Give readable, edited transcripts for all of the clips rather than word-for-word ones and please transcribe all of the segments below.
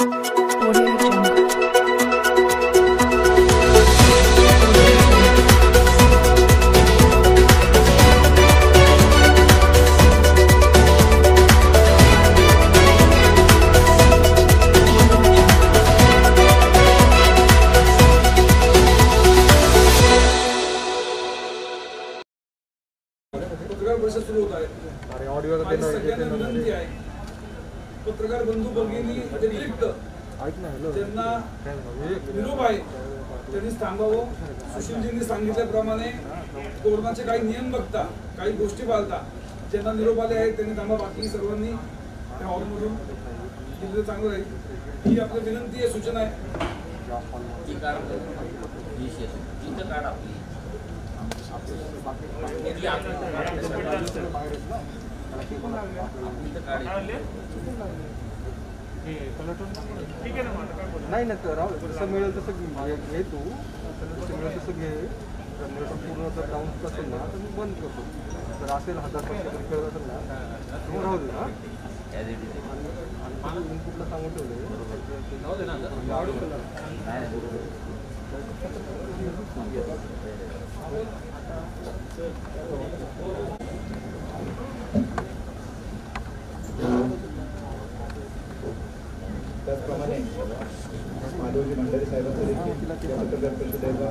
पत्रकार परिषद सुरू होत आहे. सगळ्यांना विनंती आहे, पत्रकार बंधू भगिनी व्यतिरिक्त ज्यांना निरोप आहे त्यांनी थांबावं. सुशीलजींनी सांगितल्याप्रमाणे कोरोनाचे काही नियम बघता, काही गोष्टी पाळता ज्यांना निरोप आले आहेत त्यांनी थांबा. बाकी सर्वांनी त्या हॉलमधून गेलेलं चांगलं राहील ही आपली विनंती आहे, सूचना आहे. नाही ना तर जसं मिळेल तसं घे तू, जसं मिळेल तसं घे. पूर्ण जर डाऊन असेल ना तर मी बंद करतो. जर असेल 1000 करत असेल ना मग राहू दे. आणि इनपुटला सांगून ठेवलं. त्याचप्रमाणे माधवजी भंडारी साहेबांचं देखील या पत्रकार परिषदेला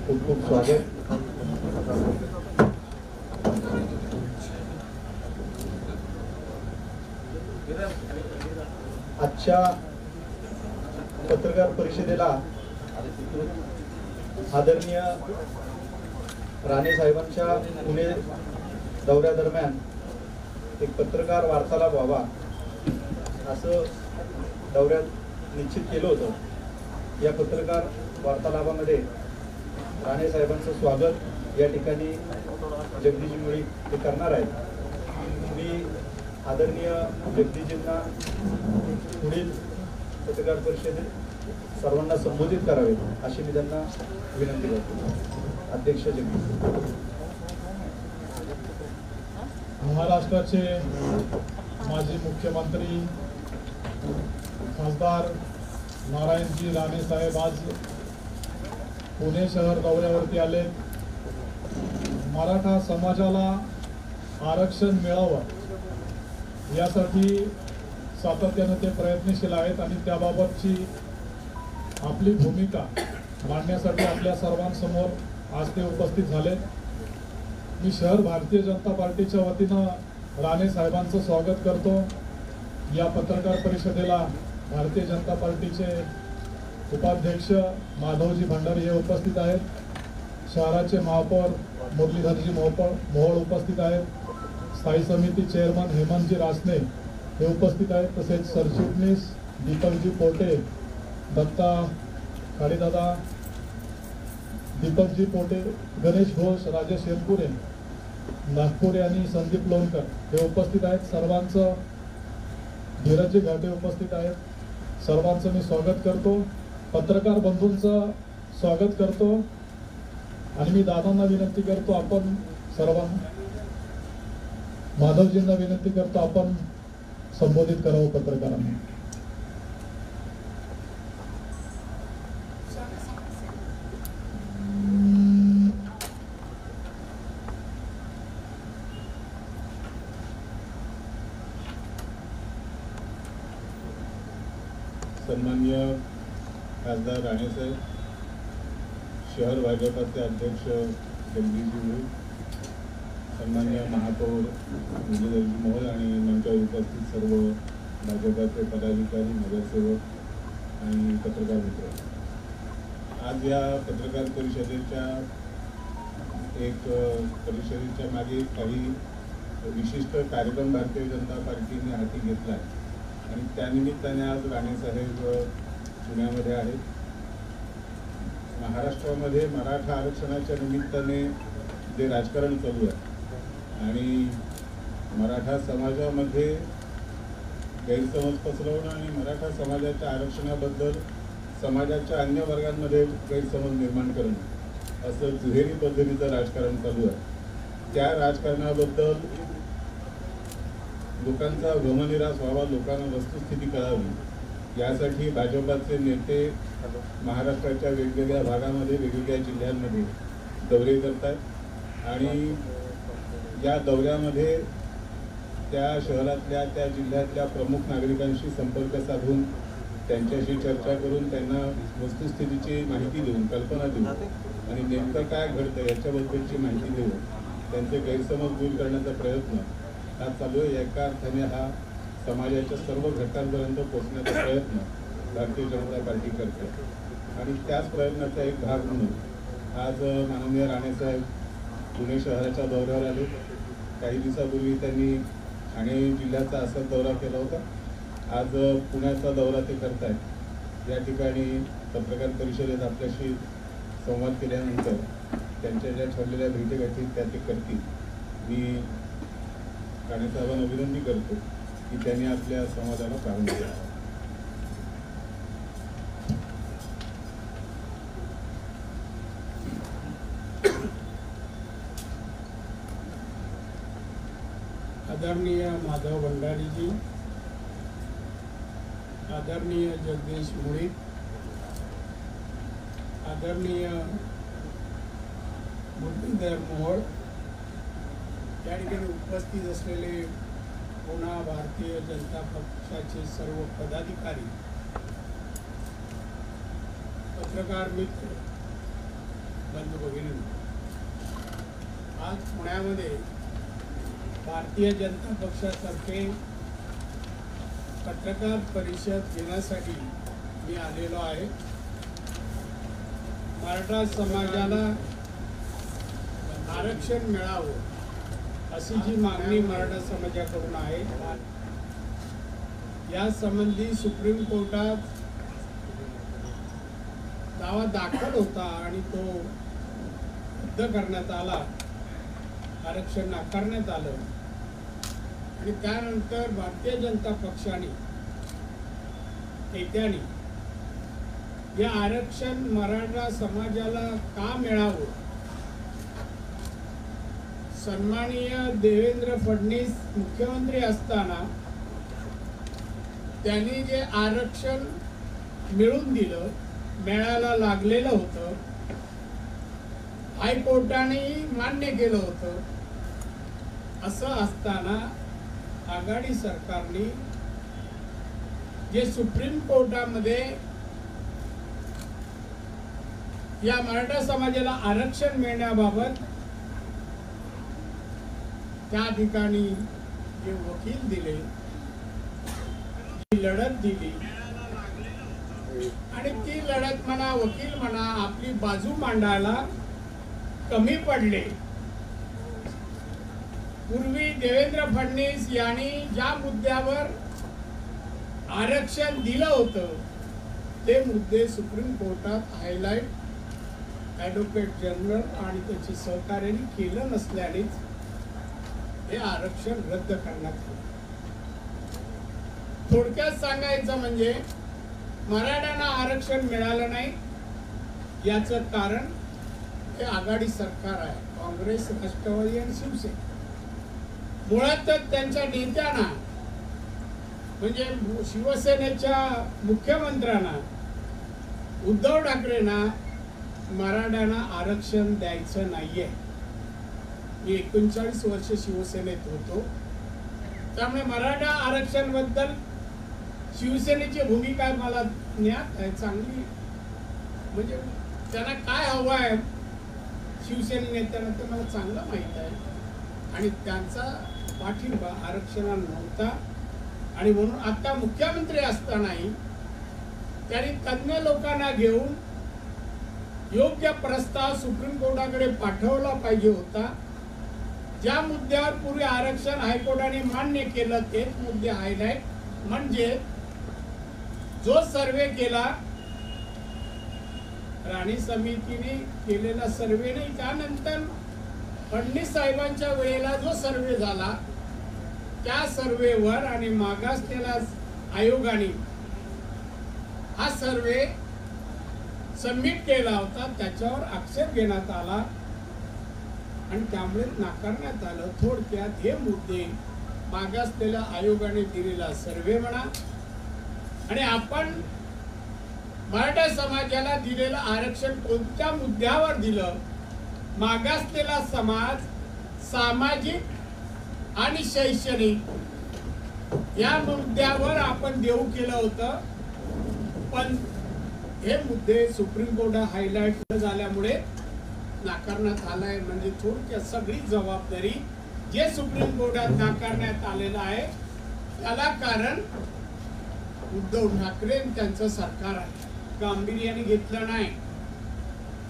खूप खूप स्वागत. आजच्या पत्रकार परिषदेला आदरणीय राणे साहेबांच्या पुणे दौऱ्यादरम्यान एक पत्रकार वार्तालाप व्हावा असं दौऱ्यात निश्चित केलं होतं. या पत्रकार वार्तालापामध्ये राणे साहेबांचं स्वागत या ठिकाणी जगदीश मुळी ते करणार आहेत. मी आदरणीय जगदीशजींना पुढील पत्रकार परिषदेत सर्वांना संबोधित करावे अशी मी त्यांना विनंती करतो. अध्यक्ष जगदीश. महाराष्ट्राचे माजी मुख्यमंत्री खासदार नारायणजी राणे साहेब आज पुणे शहर दौऱ्यावरती आले. मराठा समाजाला आरक्षण मिळावं यासाठी सातत्याने ते प्रयत्नशील आहेत आणि त्याबाबतची आपली भूमिका मांडण्यासाठी आपल्या सर्वांसमोर आज ते उपस्थित झाले. मी शहर भारतीय जनता पार्टीच्या वतीनं राणे साहेबांचं स्वागत करतो. या पत्रकार परिषदेला भारतीय जनता पार्टीचे उपाध्यक्ष माधवजी भंडारी हे उपस्थित आहेत. शहराचे महापौर मुरलीधरजी मोहोळ उपस्थित आहेत. स्थायी समिती चेअरमन हेमंतजी रासने हे उपस्थित आहेत. तसेच सरचिटणीस दीपकजी पोटे, दत्ता खाडीदादा, दीपकजी पोटे, गणेश घोष, राजेश शेरपुरे, नागपुरे आणि संदीप लोणकर हे उपस्थित आहेत. सर्वांचं धीरजजी घाटे उपस्थित आहेत. सर्वांचं मी स्वागत करतो. पत्रकार बंधूंचं स्वागत करतो आणि मी दादांना विनंती करतो आपण सर्वांना, माधवजींना विनंती करतो आपण संबोधित करावं पत्रकारांना. सन्माननीय खासदार राणेसाहेब, शहर भाजपाचे अध्यक्ष जगदीशजी मुळी, सन्माननीय महापौर मुरलीधरजी मोहोळ आणि मंचावर उपस्थित सर्व भाजपाचे पदाधिकारी, नगरसेवक आणि पत्रकार मित्र, आज या पत्रकार परिषदेच्या परिषदेच्या मागे काही विशिष्ट कार्यक्रम भारतीय जनता पार्टीने हाती घेतला आहे आणि त्यानिमित्ताने आज राणेसाहेब पुण्यामध्ये आहेत. महाराष्ट्रामध्ये मराठा आरक्षणाच्या निमित्ताने जे राजकारण चालू आहे आणि मराठा समाजामध्ये गैरसमज पसरवणं आणि मराठा समाजाच्या आरक्षणाबद्दल समाजाच्या अन्य वर्गांमध्ये गैरसमज निर्माण करणं असं दुहेरी पद्धतीचं राजकारण चालू आहे. त्या राजकारणाबद्दल लोकांचा गमनिरास व्हावा, लोकांना वस्तुस्थिती कळावी यासाठी भाजपाचे नेते महाराष्ट्राच्या वेगवेगळ्या भागामध्ये वेगवेगळ्या जिल्ह्यांमध्ये दौरे करतात आणि या दौऱ्यामध्ये त्या शहरातल्या त्या जिल्ह्यातल्या प्रमुख नागरिकांशी संपर्क साधून त्यांच्याशी चर्चा करून त्यांना वस्तुस्थितीची माहिती देऊन कल्पना देऊन आणि नेमकं काय घडतं याच्याबद्दलची माहिती देऊन त्यांचे गैरसमज दूर करण्याचा प्रयत्न हा चालू आहे. एका अर्थाने हा समाजाच्या सर्व घटकांपर्यंत पोहोचण्याचा प्रयत्न भारतीय जनता पार्टी करते आणि त्याच प्रयत्नाचा एक भाग म्हणून आज माननीय राणेसाहेब पुणे शहराच्या दौऱ्यावर आले. काही दिवसापूर्वी त्यांनी ठाणे जिल्ह्याचा असाच दौरा केला होता. आज पुण्याचा दौरा ते करतायत. या ठिकाणी पत्रकार परिषदेत आपल्याशी संवाद केल्यानंतर त्यांच्या ज्या ठरलेल्या भेटीगाठी त्या ते करतील. मी राणेसाहेबांना विनंती करतो की त्यांनी आपल्या संवादाला प्रारंभ केला. आदरणीय माधव भंडारी जी, आदरणीय जगदीश मुळीक, आदरणीय मुरलीधर मोहोळ, या ठिकाणी उपस्थित असलेले पुणे भारतीय जनता पक्षाचे सर्व पदाधिकारी, पत्रकार मित्र, बंधू भगिनी, आज पुण्यामध्ये भारतीय जनता पक्षातर्फे पत्रकार परिषद घेण्यासाठी मी आलेलो आहे. मराठा समाजाला आरक्षण मिळावं अशी जी मागणी मराठा समाजाकडून आहे, या संबंधी सुप्रीम कोर्टात दावा दाखल होता आणि तो रद्द करण्यात आला, आरक्षण नाकारण्यात आलं आणि त्यानंतर भारतीय जनता पक्षाने नेत्यांनी हे आरक्षण मराठा समाजाला का मिळावं, सन्माननीय देवेंद्र फडणवीस मुख्यमंत्री असताना त्यांनी जे आरक्षण मिळून दिलं, मिळायला लागलेलं होतं, हायकोर्टाने मान्य केलं होतं, असं असताना आघाडी सरकारने जे सुप्रीम कोर्टामध्ये या मराठा समाजाला आरक्षण मिळण्याबाबत त्या ठिकाणी जे वकील दिले, लढत दिली आणि ती लढत म्हणा, वकील म्हणा, आपली बाजू मांडायला कमी पडले. पूर्वी देवेंद्र फडणवीस यांनी ज्या मुद्द्यावर आरक्षण दिलं होतं ते मुद्दे सुप्रीम कोर्टात हायलाइट ॲडव्होकेट जनरल आणि त्याच्या सहकार्याने केलं नसल्यानेच हे आरक्षण रद्द करण्यात आलं. थोडक्यात सांगायचं म्हणजे मराठ्यांना आरक्षण मिळालं नाही, याचं कारण हे आघाडी सरकार आहे, काँग्रेस, राष्ट्रवादी आणि शिवसेना. मुळातच त्यांच्या नेत्यांना म्हणजे शिवसेनेच्या मुख्यमंत्र्यांना उद्धव ठाकरेंना मराठ्यांना आरक्षण द्यायचं नाहीये. मी 39 वर्ष शिवसेनेत होतो, त्यामुळे मराठा आरक्षण बद्दल शिवसेनेची भूमिका मला ज्ञात आहे चांगली. म्हणजे त्यांना काय हवं आहे शिवसेने नेत्यांना ते मला चांगलं माहित आहे आणि त्यांचा पाठिंबा आरक्षणाला नव्हता. आणि म्हणून आता मुख्यमंत्री असतानाही त्यांनी तज्ञ लोकांना घेऊन योग्य प्रस्ताव सुप्रीम कोर्टाकडे पाठवला पाहिजे होता. ज्या मुद्द्यावर पूर्वी आरक्षण हायकोर्टाने मान्य केलं तेच मुद्दे हायलाइट, म्हणजे जो सर्वे केला राणे समितीने केलेला सर्वे नाही, त्यानंतर फडणवीस साहेबांच्या वेळेला जो सर्वे झाला त्या सर्वेवर आणि मागासलेल्या आयोगाने हा सर्वे सबमिट केला होता, त्याच्यावर आक्षेप घेण्यात आला आणि त्यामुळे नाकारण्यात आलं. थोडक्यात हे मुद्दे मागासलेल्या आयोगाने दिलेला सर्वे म्हणा आणि आपण मराठा समाजाला दिलेलं आरक्षण कोणत्या मुद्द्यावर दिलं? मागासलेला समाज, सामाजिक आणि शैक्षणिक या मुद्द्यावर आपण देऊ केलं होतं, पण हे मुद्दे सुप्रीम कोर्टात हायलाइट झाल्यामुळे नाकारण्यात आलाय. म्हणजे थोडक्यात सगळी जबाबदारी जे सुप्रीम कोर्टात नाकारण्यात आलेलं आहे त्याला कारण उद्धव ठाकरे आणि त्यांचं सरकार आहे. गांभीर्याने घेतलं नाही,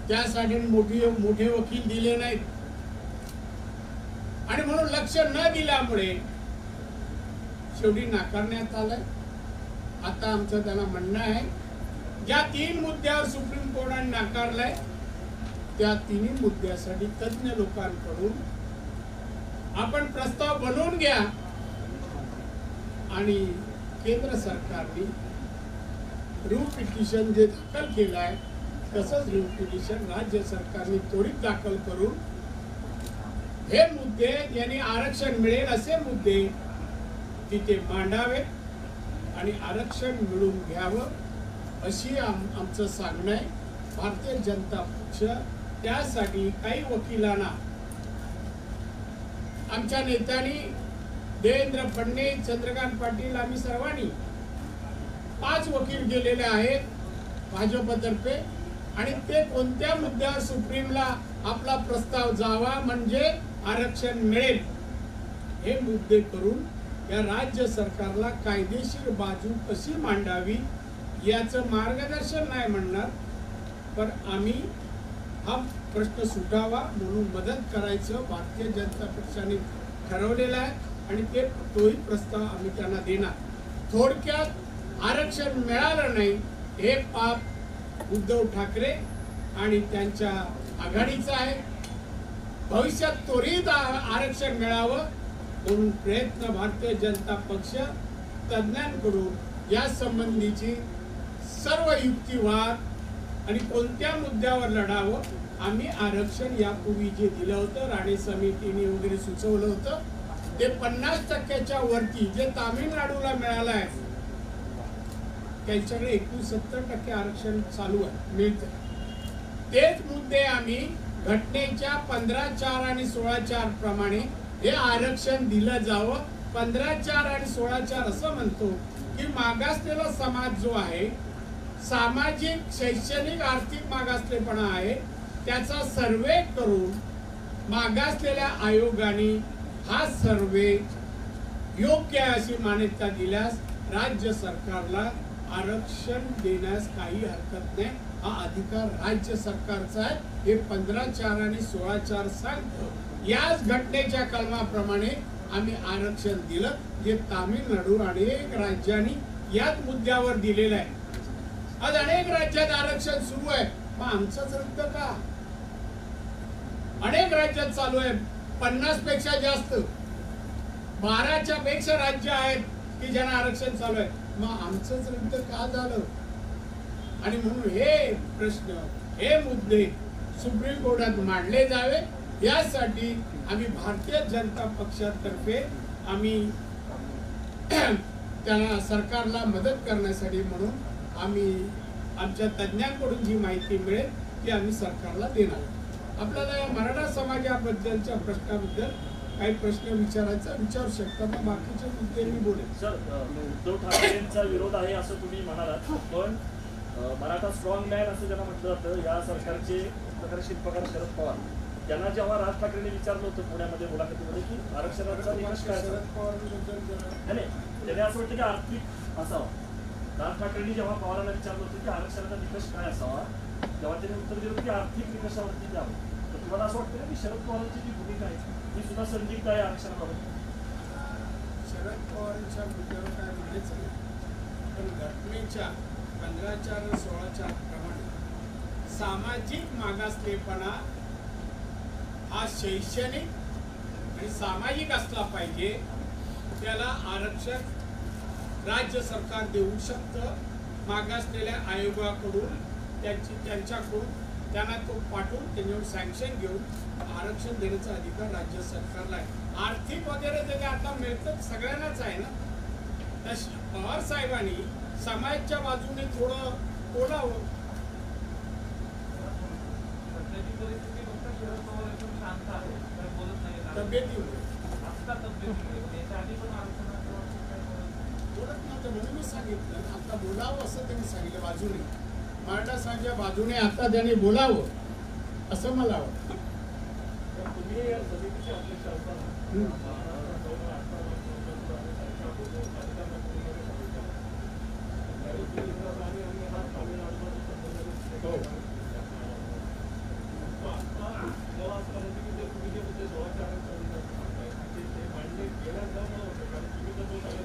त्यासाठी मोठे वकील दिले नाहीत आणि म्हणून लक्ष न दिल्यामुळे शेवटी नाकारण्यात आलंय. आता आमचं त्यांना म्हणणं आहे, ज्या 3 मुद्द्यावर सुप्रीम कोर्टाने नाकारलंय त्या 3 मुद्द्यासाठी तज्ञ लोकांकडून आपण प्रस्ताव बनवून घ्या आणि केंद्र सरकारने रिव्ह्यू पिटिशन जे दाखल केलं आहे तसंच रिव्ह्यू पिटिशन राज्य सरकारने त्वरित दाखल करून हे मुद्दे यांनी आरक्षण मिळेल असे मुद्दे तिथे मांडावे आणि आरक्षण मिळवून घ्यावं अशी आमचं सांगणं आहे. भारतीय जनता पक्ष त्यासाठी काही वकिलांना, आमच्या नेत्यांनी देवेंद्र फडणवीस, चंद्रकांत पाटील, आम्ही सर्वांनी 5 वकील गेलेले आहेत भाजपतर्फे आणि ते कोणत्या मुद्द्यावर सुप्रीमला आपला प्रस्ताव जावा म्हणजे आरक्षण मिळेल हे मुद्दे करून या राज्य सरकारला कायदेशीर बाजू कशी मांडावी याचं मार्गदर्शन नाही म्हणणार, पण आम्ही हा प्रश्न सुटावा म्हणून मदत करायचं भारतीय जनता पक्षाने ठरवलेलं आहे आणि तोही प्रस्ताव आम्ही त्यांना देणार. थोडक्यात आरक्षण मिळालं नाही हे पाप उद्धव ठाकरे आणि त्यांच्या आघाडीचं आहे. भविष्यात त्वरित आरक्षण मिळावं म्हणून प्रयत्न भारतीय जनता पक्ष तज्ञांकडून या संबंधीची सर्व युक्तिवाद आणि कोणत्या मुद्द्यावर लढावं. आम्ही आरक्षण यापूर्वी जे दिलं होतं, राणे समितीने वगैरे सुचवलं होतं, ते 50% वरती जे तामिळनाडूला मिळालं आहे त्यांच्याकडे 69% आरक्षण चालू आहे, मिळतं. तेच मुद्दे आम्ही घटनेच्या 15(4) आणि 16(4) प्रमाणे हे आरक्षण दिलं जावं. 15(4) आणि 16(4) असं म्हणतो की मागासलेला समाज जो आहे, सामाजिक, शैक्षणिक, आर्थिक मागासलेपणा आहे, त्याचा सर्वे करून मागासलेल्या आयोगाने हा सर्वे योग्य अशी मान्यता दिल्यास राज्य सरकारला आरक्षण देण्यास काही हरकत नाही. हा अधिकार राज्य सरकारचा आहे. हे 15(4) आणि 16(4) सांगतो. याच घटनेच्या कलमाप्रमाणे आम्ही आरक्षण दिलं, जे तामिळनाडू आणि अनेक राज्यांनी याच मुद्द्यावर दिलेलं आहे. आज अनेक राज्यात आरक्षण सुरू आहे, मग आमचंच रद्द का? अनेक राज्यात चालू आहे, 50 पेक्षा जास्त, 12च्या पेक्षा राज्य आहेत की ज्यांना आरक्षण चालू आहे, मग आमचंच रद्द का झालं? आणि म्हणून हे प्रश्न, हे मुद्दे सुप्रीम कोर्टात मांडले जावे यासाठी आम्ही भारतीय जनता पक्षातर्फे आम्ही त्यांना सरकारला मदत करण्यासाठी म्हणून आम्ही आमच्या तज्ञांकडून जी माहिती मिळेल ती आम्ही सरकारला देणार. आपल्याला या मराठा समाजाबद्दलच्या प्रश्नाबद्दल काही प्रश्न विचारायचा विचारू शकता, मग बाकीचे मुद्दे मी बोलेन. सर, उद्धव ठाकरेंचा विरोध आहे असं तुम्ही म्हणालात, पण मराठा स्ट्रॉंग मॅन असं ज्यांना म्हटलं जातं या सरकारचे प्रकारे शिल्पकार शरद पवार त्यांना जेव्हा राज ठाकरेंनी विचारलं होतं पुण्यामध्ये मुलाखतीमध्ये की आरक्षणाचा निकष काय असावा, त्याने असं वाटतं की आर्थिक असावा. राज ठाकरेंनी जेव्हा पवारांना विचारलं होतं की आरक्षणाचा निकष काय असावा तेव्हा त्यांनी उत्तर दिलं की आर्थिक निकषावरती द्यावं. तर तुम्हाला असं वाटतं की शरद पवारांची जी भूमिका आहे ती सुद्धा संदिग्ध आहे आरक्षणाबाबत? शरद पवारांच्या मुद्द्यावर काय म्हणलेच नाही, पण घटनेच्या 15(4) आणि 16(4) प्रमाणे सामाजिक मागासलेपणा हा शैक्षणिक आणि सामाजिक असला पाहिजे, त्याला आरक्षण राज्य सरकार देऊ शकतं. मागासलेल्या आयोगाकडून त्यांच्याकडून त्यांना तो पाठवून त्यांच्यावर सँक्शन घेऊन आरक्षण देण्याचा अधिकार राज्य सरकारला आहे. आर्थिक वगैरे जे आता मिळतं सगळ्यांनाच आहे ना. पवार साहेबांनी समाजाच्या बाजूने थोडं बोलावं. तब्येतीमुळे बोलत नव्हतं म्हणून मी सांगितलं आता बोलावं असं त्यांनी सांगितलं. बाजूने मराठा समाजाच्या बाजूने आता त्यांनी बोलावं असं मला वाटतं. तुम्ही या समितीचे अध्यक्ष असताना हो.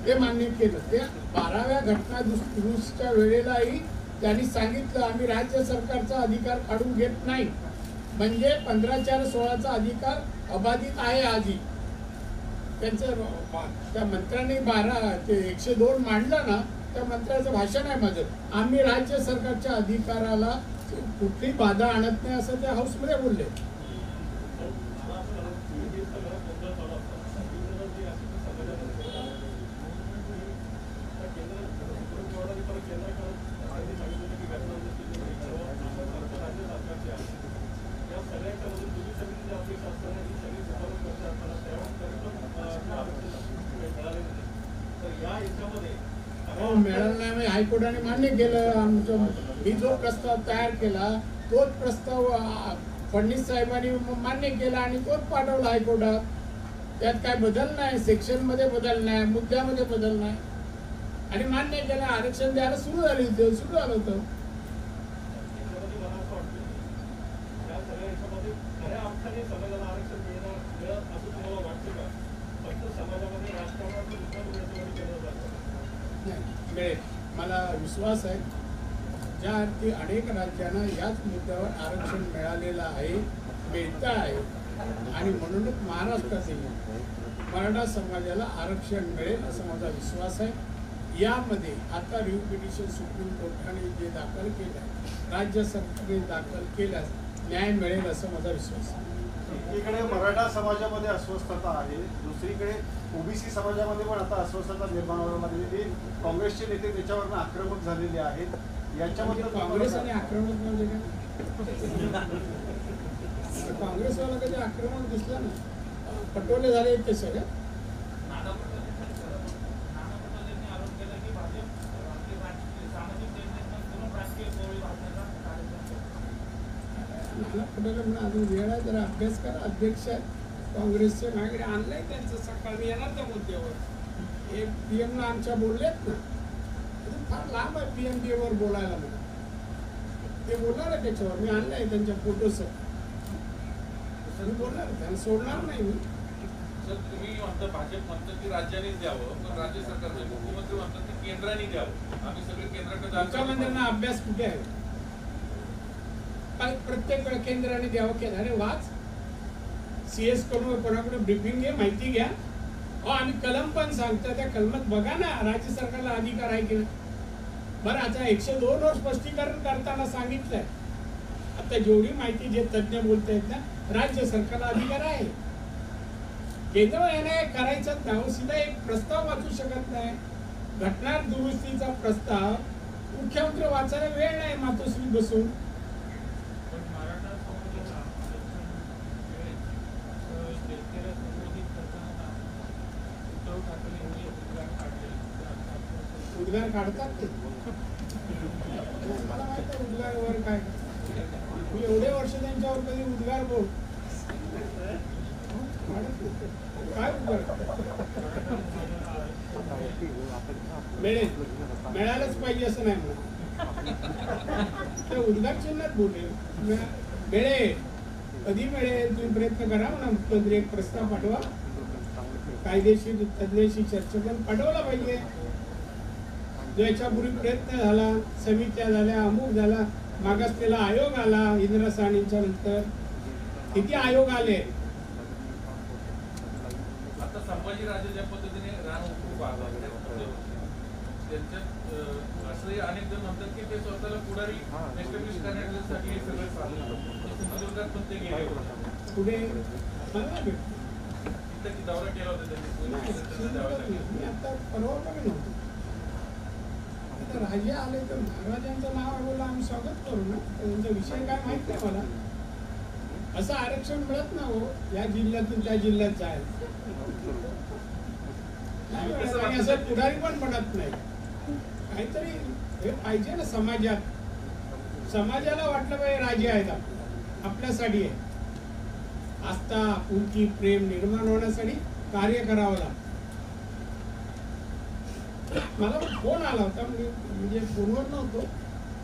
ते मान्य केलं. ते 12व्या घटना दुरुस्तीच्या वेळेलाही त्यांनी सांगितलं आम्ही राज्य सरकारचा अधिकार काढून घेत नाही. म्हणजे 15/4/16चा अधिकार अबाधित आहे आधी. त्यांचं त्या मंत्र्यांनी 102 मांडलं ना, त्या मंत्र्याचं भाषण आहे माझं. आम्ही राज्य सरकारच्या अधिकाराला कुठली बाधा आणत नाही असं त्या हाऊसमध्ये बोलले. मिळालं नाही. मी हायकोर्टाने मान्य केलं. आमचं मी जो प्रस्ताव तयार केला तोच प्रस्ताव फडणवीस साहेबांनी मान्य केला आणि तोच पाठवला हायकोर्टात. त्यात काय बदल नाही, सेक्शनमध्ये बदल नाही, मुद्द्यामध्ये बदल नाही आणि मान्य केलं. आरक्षण द्यायला सुरू झालं होतं. मिळेल मला विश्वास आहे. ज्या अर्थी अनेक राज्यांना याच मुद्द्यावर आरक्षण मिळालेलं आहे, मिळतं आहे आणि म्हणूनच महाराष्ट्रातील मराठा समाजाला आरक्षण मिळेल असा माझा विश्वास आहे. यामध्ये आता रिव्ह्यू पिटिशन सुप्रीम कोर्टाने जे दाखल केलं आहे, राज्य सरकारने दाखल केल्यास न्याय मिळेल असा माझा विश्वास आहे. एकीकडे मराठा समाजामध्ये अस्वस्थता आहे, दुसरीकडे ओबीसी समाजामध्ये पण आता अस्वस्थता निर्माण व्हायला लागलेली. काँग्रेसचे नेते त्याच्यावर आक्रमक झालेले आहेत. याच्याबद्दल काँग्रेस आणि आक्रमक म्हणजे काय? काँग्रेसवाला कधी आक्रमक दिसला ना, पटोले झाले ते सगळे. पटोले म्हणून अजून वेळ आहे, जरा अभ्यास करा. अध्यक्ष काँग्रेसचे मागे आणलंय त्यांचं सकाळी येणार त्या मुद्द्यावर. हे PM ना आमच्या बोललेत ना, फार लांब आहे PMDA वर बोलायला. मला ते बोलणार आहे त्याच्यावर. मी आणलंय त्यांच्या फोटोसह. मी बोलणार, त्यांना सोडणार नाही मी. सर तुम्ही म्हणता भाजप म्हणतं की राज्यानेच द्यावं, पण राज्य सरकारने मुख्यमंत्री म्हणतात की केंद्राने द्यावं. आम्ही सगळे केंद्राकडे मुख्यमंत्र्यांना अभ्यास कुठे आहे? प्रत्येक वेळ केंद्राने द्यावं केलं. अरे वाच, CS कडून कोणाकडे ब्रिफिंग घे, माहिती घ्या. आणि कलम पण सांगतात, त्या कलमात बघा ना राज्य सरकारला अधिकार आहे की नाही. बरं आता 102 वर स्पष्टीकरण करताना सांगितलंय. आता जेवढी माहिती जे तज्ञ बोलतायत ना, राज्य सरकारला अधिकार आहे. केंद्र याने करायचं नाव सीधा एक प्रस्ताव वाचू शकत नाही. घटना दुरुस्तीचा प्रस्ताव मुख्यमंत्री वाचायला वेळ नाही मातोश्री बसून. उद्गार काढतात ते. मला माहित आहे उद्गारावर काय. मी एवढे वर्ष त्यांच्यावर कधी उद्गार बोल काय मिळेल, मिळालंच पाहिजे असं नाही म्हणा. ते उद्गार चिन्हात बोलले मिळेल. कधी मिळेल तुम्ही प्रयत्न करा म्हणा. मुख्यमंत्री एक प्रस्ताव पाठवा, कायदेशीर तज्ञाशी चर्चा करून पाठवला पाहिजे. जो याच्यापूर्वी प्रयत्न झाला, समित्या झाल्या, अमुक झाला, मागासलेला आयोग आला इंदिरा साहनींच्या नंतर. किती आयोग आले. आता संभाजी राजे ज्या पद्धतीने रान उकळून पाहतात त्यांच्यात असंही अनेक जण म्हणतात की ते स्वतःला पुढारी एस्टॅब्लिश करण्यासाठी हे सगळं सिंधुदुर्गात पण ते गेले होते. पुढे तिथं दौरा केला होता त्यांनी. आता परवा बघा नव्हतं. आता राजे आले तर महाराजांचं नाव बोला आम्ही स्वागत करू ना. त्यांचा विषय काय माहित नाही मला. असं आरक्षण मिळत ना हो, या जिल्ह्यातून त्या जिल्ह्यात जायला नाही मिळत. आणि असं पुढारी पण बनत नाही. काहीतरी हे पाहिजे ना समाजात. समाजाला वाटलं पाहिजे राजे आहेत आपल्यासाठी आहे. आस्था, आपुलकी, प्रेम निर्माण होण्यासाठी कार्य करावं लागतं. मला फोन आला होता, म्हणजे फोनवर नव्हतो,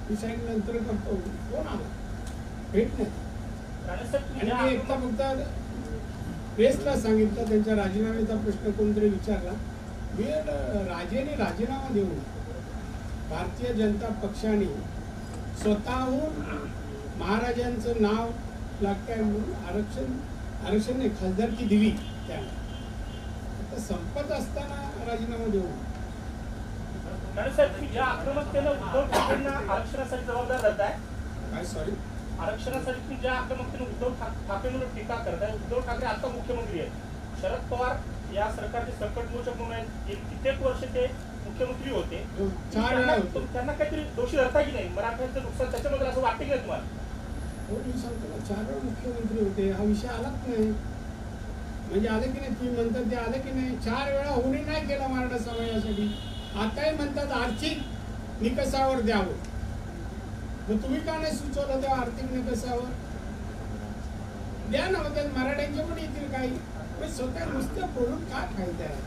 मी नंतर करतो. फोन आला, भेट नाही. आणि मी एकदा फक्त प्रेसला सांगितलं, त्यांच्या राजीनाम्याचा प्रश्न कोणतरी विचारला. मी राजेने राजीनामा देऊन भारतीय जनता पक्षाने स्वतःहून महाराजांचं नाव लागतंय म्हणून आरक्षण नाही, खासदारकी दिली. त्याला संपत असताना राजीनामा देऊन या आक्रमकतेनं उद्धव ठाकरेंना आरक्षणासाठी जबाबदार धरताय काय? सॉरी, आरक्षणासाठी तुम्ही ज्या आक्रमकतेनं उद्धव ठाकरेंवर टीका करताय. उद्धव ठाकरे आता मुख्यमंत्री आहेत. शरद पवार या सरकारचे संकटमोचक म्हणून आहेत. कित्येक वर्ष ते मुख्यमंत्री होते. 4 वेळा होते. त्यांना काहीतरी दोषी धरता की नाही? मराठ्यांचं नुकसान त्याच्याबद्दल असं वाटतं की नाही तुम्हाला? हो, मी सांगतो ना, 4 वेळा मुख्यमंत्री होते. हा विषय आलाच नाही. म्हणजे आलं की नाही, तुम्ही म्हणतात ते आलं की नाही. 4 वेळा होणी नाही केला मराठा समाजासाठी. आताही म्हणतात आर्थिक निकषावर द्यावं. मग तुम्ही का नाही सुचवलं त्या आर्थिक निकषावर? द्या ना, मग मराठ्यांचे पण येतील काही. पण स्वतः नुसतं बोलून काय फायदा आहे?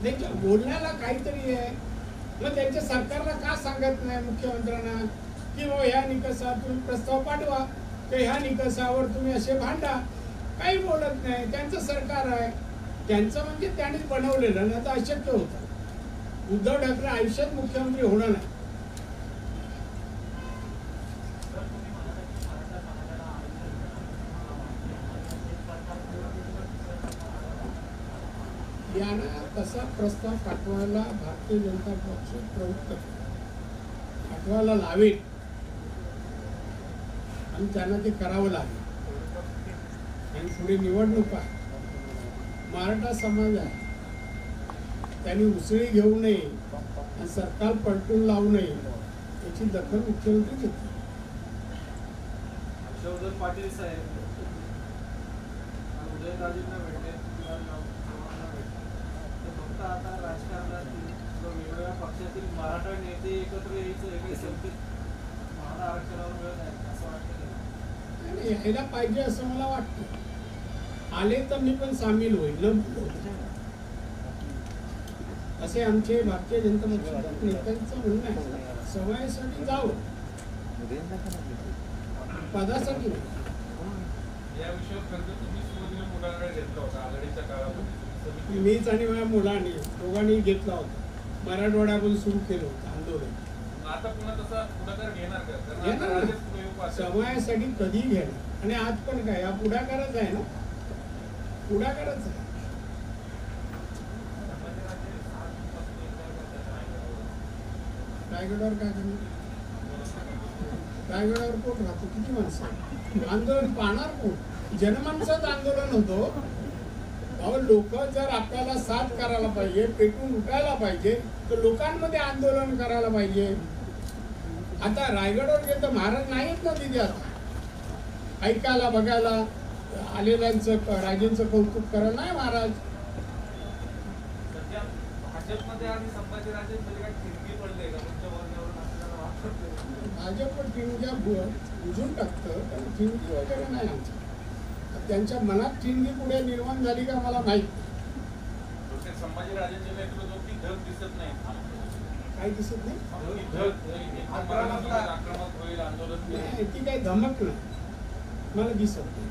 त्यांच्या बोलण्याला काहीतरी आहे. मग त्यांच्या सरकारला का सांगत नाही मुख्यमंत्र्यांना की बाबा ह्या निकषावर तुम्ही प्रस्ताव पाठवा, तर ह्या निकषावर तुम्ही असे भांडा? काही बोलत नाही. त्यांचं सरकार आहे, त्यांचं म्हणजे त्यांनीच बनवलेलं ना, तर अशक्य होतं. उद्धव ठाकरे आयुष्यात मुख्यमंत्री होणार नाही. यांना तसा प्रस्ताव पाठवायला भारतीय जनता पक्ष प्रवृत्त पाठवायला लावेल आणि त्यांना ते करावं लागेल. आणि पुढे निवडणूक आहे. मराठा समाज आहे, त्यांनी उसळी घेऊ नये आणि सरकार पलटून लावू नये याची दखल मुख्यमंत्री घेतली. हर्षवर्धन पाटील साहेब उदयनराजेंना भेटले, फक्त आता राजकारणातील वेगवेगळ्या पक्षातील मराठा नेते एकत्र यायचं वेगळे संकेत मराठा आरक्षणावर मिळत आहेत असं वाटतं. यायला पाहिजे असं मला वाटतं. आले तर मी पण सामील होईल असे आमचे भारतीय जनता पक्षाच्या नेत्यांचं म्हणणं आहे. समाजासाठी जावं, पदासाठी नाही. या विषयावर खरं तुम्ही सुरुवातीला पुढाकार घेतला होता आघाडीच्या काळामध्ये. मीच आणि माझ्या मुलांनी दोघांनी घेतला होता. मराठवाड्यापासून सुरू केलं होतं आंदोलन. आता पुन्हा तसा पुढाकार घेणार का? घेणार ना, समाजासाठी कधी घेणार. आणि आज पण काय, हा पुढाकारच आहे ना, पुढाकारच आहे. रायगडावर काय करणार? रायगडावर कोण राहतो? किती माणसं? आंदोलन पाहणार कोण? जनमानसाचं आंदोलन होतो. अहो, लोक जर आपल्याला साथ करायला पाहिजे, पेटून उठायला पाहिजे, तर लोकांमध्ये आंदोलन करायला पाहिजे. आता रायगडावर गेलं तर महाराज नाहीत ना तिथे. आता ऐकायला बघायला आलेल्यांचं राजेंचं कौतुक करायला नाही महाराज. भाजपमध्ये आणि संभाजीराजेंमध्ये काही ठिणगी पडले का तुमच्या वर्गावरून आपल्याला वाटतं? भाजप ठिणग्या बुजून टाकतं, पण ठिणगी वगैरे नाही आमचं. त्यांच्या मनात ठिणगी पुढे निर्माण झाली का मला माहित. संभाजीराजेंच्या नेतृत्वाची ढग दिसत नाही. काही दिसत नाही. आक्रमक होईल आंदोलन, ती काही धमक नाही मला दिसत नाही.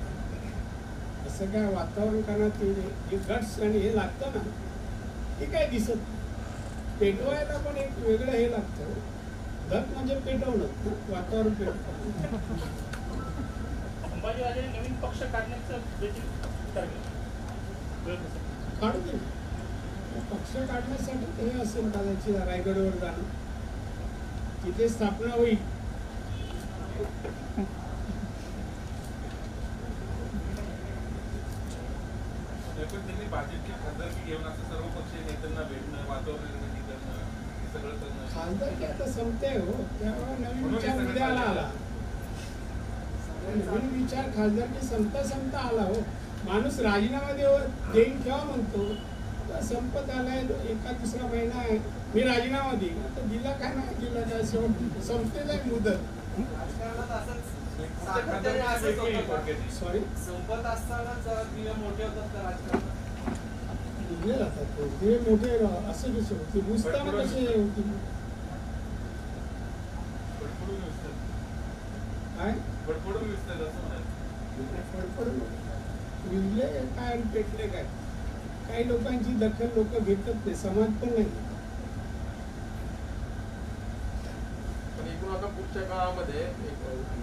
असं काय वातावरण करण्यात जे गट्स आणि हे लागतं ना, ते काय दिसत नाही. पेटवायला पण एक वेगळं हे लागतं. धक म्हणजे पेटवणं, वातावरण पेटवणं. संभाजीराजे नवीन पक्ष काढण्याचं देखील काढू दे. पक्ष काढण्यासाठी ते असेल कदाचित रायगडवर जाणं, तिथे स्थापना होईल. त्यांनी भाजपची खासदारकी घेऊन असं सर्व पक्षीय नेत्यांना भेटणं, वातावरण निर्मिती करणं, सगळं करणं. खासदार की आता संपते हो, त्यामुळे नवीन म्हणून हे विचार सगळं उद्याला चाललंय. आला. नवीन विचार खासदार की संपता आला हो. माणूस राजीनामा देईन केव्हा म्हणतो, आता संपत आलाय, एका दुसरा महिना आहे, मी राजीनामा देईन. आता दिला काय नाही दिला काय, शेवट संपतेच आहे मुदत. सॉरी संपत असतानाच दिवे मोठे होतात का राजकारणात? दिले जातात तो. ते मोठे असे कसे होते, बुजताना कसे होते फडफडून विसरत. काय फडफडून विसरत असं म्हणायचं. फडफडून विजले काय आणि पेटले काय. काही लोकांची दखल लोक घेतच नाही, समाज पण नाही. पण एकूण आता पुढच्या काळामध्ये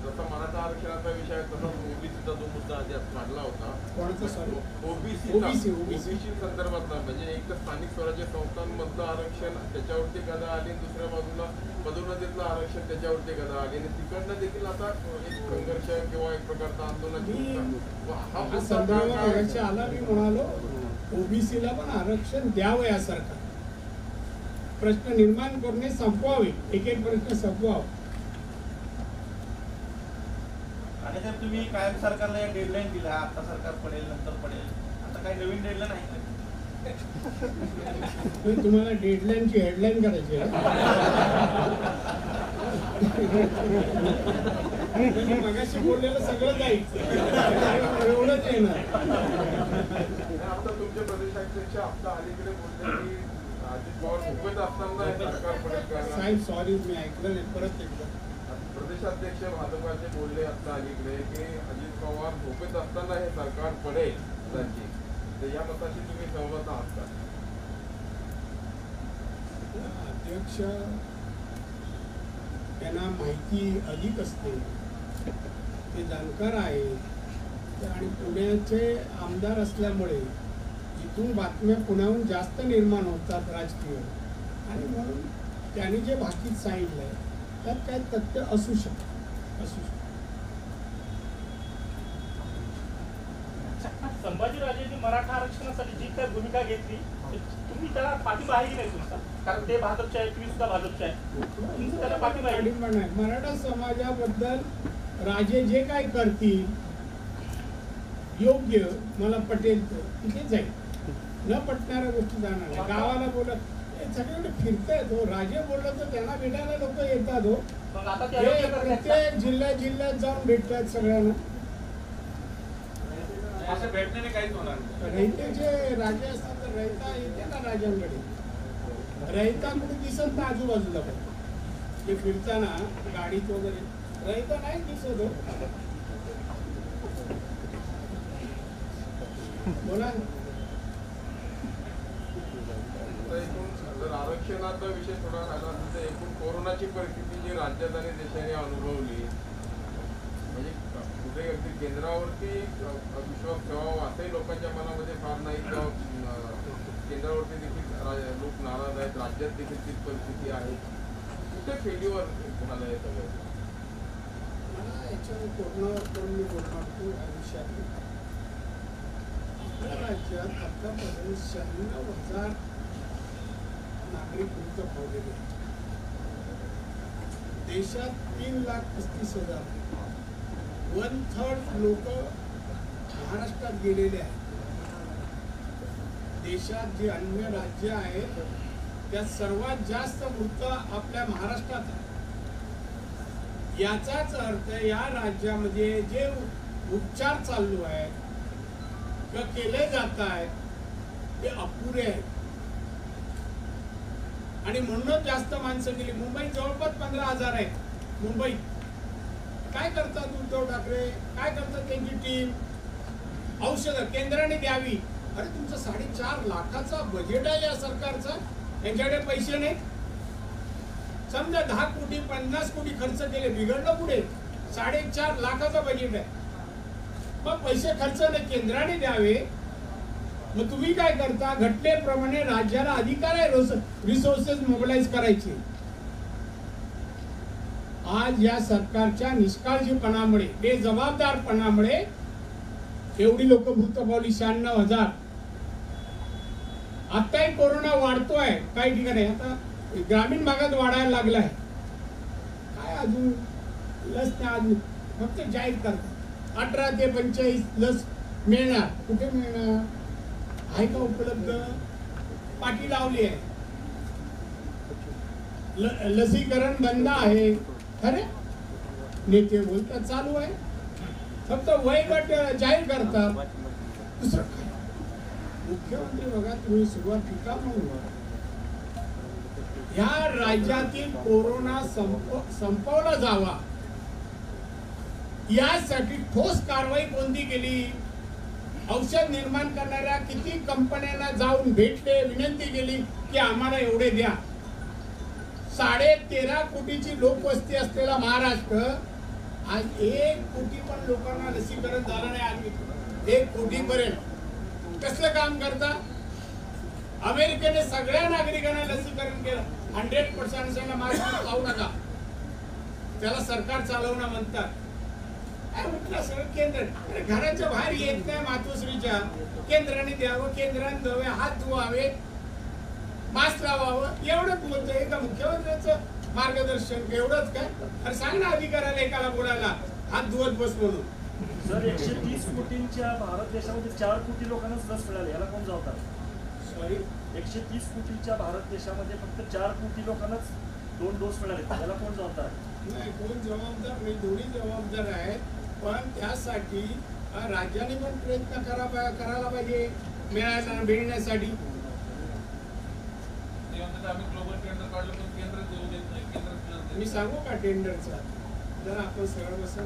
जसा मराठा आरक्षणाचा विषय आहे तसा ओबीसीचा जो मुद्दा आधी मांडला होता, कोणाचा सॉरी ओबीसी संदर्भातला म्हणजे एक तर स्थानिक स्वराज्य संस्थांमधलं आरक्षण त्याच्यावरती गदा आली आणि दुसऱ्या बाजूला पदोन्नतीतलं आरक्षण त्याच्यावरती गदा आली आणि तिकडनं देखील आता एक संघर्ष किंवा एक प्रकारचा आंदोलन संदर्भात आला. मी म्हणालो ओबीसीला पण आरक्षण द्यावं या सरकार. प्रश्न निर्माण करणे संपवावे, एक एक प्रश्न संपवावे. आणि जर तुम्ही कायम सरकारला एक डेडलाईन दिला, आता सरकार पडेल नंतर पडेल, आता काही नवीन डेडलाईन आहे पण तुम्हाला डेडलाईनची हेडलाईन करायची आहे. म्हणजे मगाशी बोललेलं सगळं जाईल, एवढंच येणार. आता तुमच्या प्रदेशाध्यक्ष आता अलीकडे बोलले की अजित पवार झोपेत असताना हे सरकार पडेल का? साहेब सॉरी, मी ऐकलं नाही, परत एकदा. प्रदेशाध्यक्ष भाजपाचे बोलले आता अलीकडे की अजित पवार झोपेत असताना हे सरकार पडेल राज्य. तर या मताशी तुम्ही सहमत आहात का? अध्यक्ष त्यांना माहिती अधिक असते, ते जाणकार आहे आणि पुण्याचे आमदार असल्यामुळे इथून बातम्या पुण्याहून जास्त निर्माण होतात राजकीय, आणि म्हणून त्यांनी जे भाकीत सांगितलंय त्यात काय तथ्य असू शकतं. संभाजीराजेंनी मराठा आरक्षणासाठी जी काय भूमिका घेतली तुम्ही त्याला पाठिंबा आहे की नाही तुमचा? कारण ते भाजपचे आहे, तुम्ही सुद्धा भाजपचे आहे, तुमचं त्याला पाठिंबा आहे? पाठिंबा नाही. मराठा समाजाबद्दल राजे जे काय करतील योग्य मला पटेल तर तिथे जाईल, न पटणाऱ्या गोष्टी जाणार नाही. गावाला बोलत सगळीकडे फिरतायत हो, राजे बोललं तर त्यांना भेटायला लोक येतात हो. मग आता ते हे अयोग्य करतात का? प्रत्येक जिल्ह्यात जाऊन भेटतात सगळ्यांना. असं भेटण्याने काहीच होणार नाही. रहितेचे राजे असतात तर रहिता येते ना राजांकडे. रहिता कुठे दिसत ना आजूबाजूला पण, ते फिरताना गाडीत वगैरे रहिता नाही दिसत हो. बोला. एकूण जर आरक्षणाचा विषय थोडा राहिला तर एकूण कोरोनाची परिस्थिती जी राज्यात आणि देशाने अनुभवली, म्हणजे कुठे अगदी केंद्रावरती विश्वास ठेवावा असंही लोकांच्या मनामध्ये फार नाही. केंद्रावरती देखील लोक नाराज आहेत, राज्यात देखील तीच परिस्थिती आहे. कुठे फेल्युअर झालं आहे सगळं? मला याच्यावर कोरोनावर करून मी बोलणार तो या विषयात. आपल्या राज्यात आतापर्यंत 96,000 नागरिक मृत पावलेले. देशात 3,35,000, 1/3 लोक महाराष्ट्रात गेलेले आहेत. देशात जे अन्य राज्य आहेत त्यात सर्वात जास्त मृत आपल्या महाराष्ट्रात आहे. याचाच अर्थ या राज्यामध्ये जे उपचार चालू आहेत किंवा केले जात आहेत ते अपुरे आहेत, आणि म्हणूनच जास्त माणसं गेली. मुंबईत जवळपास 15,000 आहेत. मुंबईत काय करतात उद्धव ठाकरे, काय करतात त्यांची टीम? औषधं केंद्राने द्यावी. अरे तुमचं 4.5 लाखाचा बजेट आहे या सरकारचा, यांच्याकडे पैसे नाही. समजा 10 कोटी 50 कोटी खर्च केले, बिघडलं पुढे. 4.5 लाखाचा बजेट आहे, मग पैसे खर्च नाही, केंद्राने द्यावे. मग तुम्ही काय करता? घटनेप्रमाणे राज्याला अधिकार आहे रिसोर्सेस मोबिलाइज करायचे. आज या सरकारच्या निष्काळजीपणामुळे, बेजबाबदारपणामुळे एवढी लोक मृत पावली. 96,000. आताही कोरोना वाढतोय काही ठिकाणी. आता ग्रामीण भागात वाढायला लागलाय. काय अजून लस त्या फक्त जाहीर करतात 18 ते 45 लस मिळणार. कुठे मिळणार आहे का उपलब्ध? पाठी लावली आहे. लसीकरण बंद आहे खरे नेते बोलतात चालू आहे. फक्त वयोगट जाहीर करतात. दुसरं काय? मुख्यमंत्री बघा तुम्ही सुरुवात टीका म्हणून ह्या राज्यातील कोरोना संपवला जावा यासाठी ठोस कारवाई कोणती केली? औषध निर्माण करणाऱ्या किती कंपन्यांना जाऊन भेटले, विनंती केली की आम्हाला एवढे द्या. 13.5 कोटीची लोकवस्ती असलेला महाराष्ट्र आज 1 कोटी पण लोकांना लसीकरण झालं नाही. आधी 1 कोटीपर्यंत कसलं काम करता? अमेरिकेने सगळ्या नागरिकांना लसीकरण केलं. 100% मास्क लावू नका, त्याला सरकार चालवणं म्हणतात. सगळं केंद्र घराच्या बाहेर येत नाही. मातोश्रीच्या केंद्राने द्यावं, केंद्राने द्यावे, हात धुवावे, मास्क लावावं एवढंच बोलतोय का मुख्यमंत्र्यांचं मार्गदर्शन? एवढंच काय? अरे सांग ना अधिकाऱ्याला एकाला बोलायला हात धुवत बस म्हणून. सर 130 कोटींच्या भारत देशामध्ये 4 कोटी लोकांनाच लस मिळाली, याला कोण जबाबदार? सॉरी 130 कोटीच्या भारत देशामध्ये फक्त 4 कोटी लोकांनाच 2 डोस मिळाले, याला कोण जबाबदार आहे? नाही, कोण जबाबदार नाही, दोन्ही जबाबदार आहेत. पण त्यासाठी राज्याने पण प्रयत्न करायला पाहिजे मिळण्यासाठी. मी सांगू का टेंडरचा? जर आपण सरळ बसा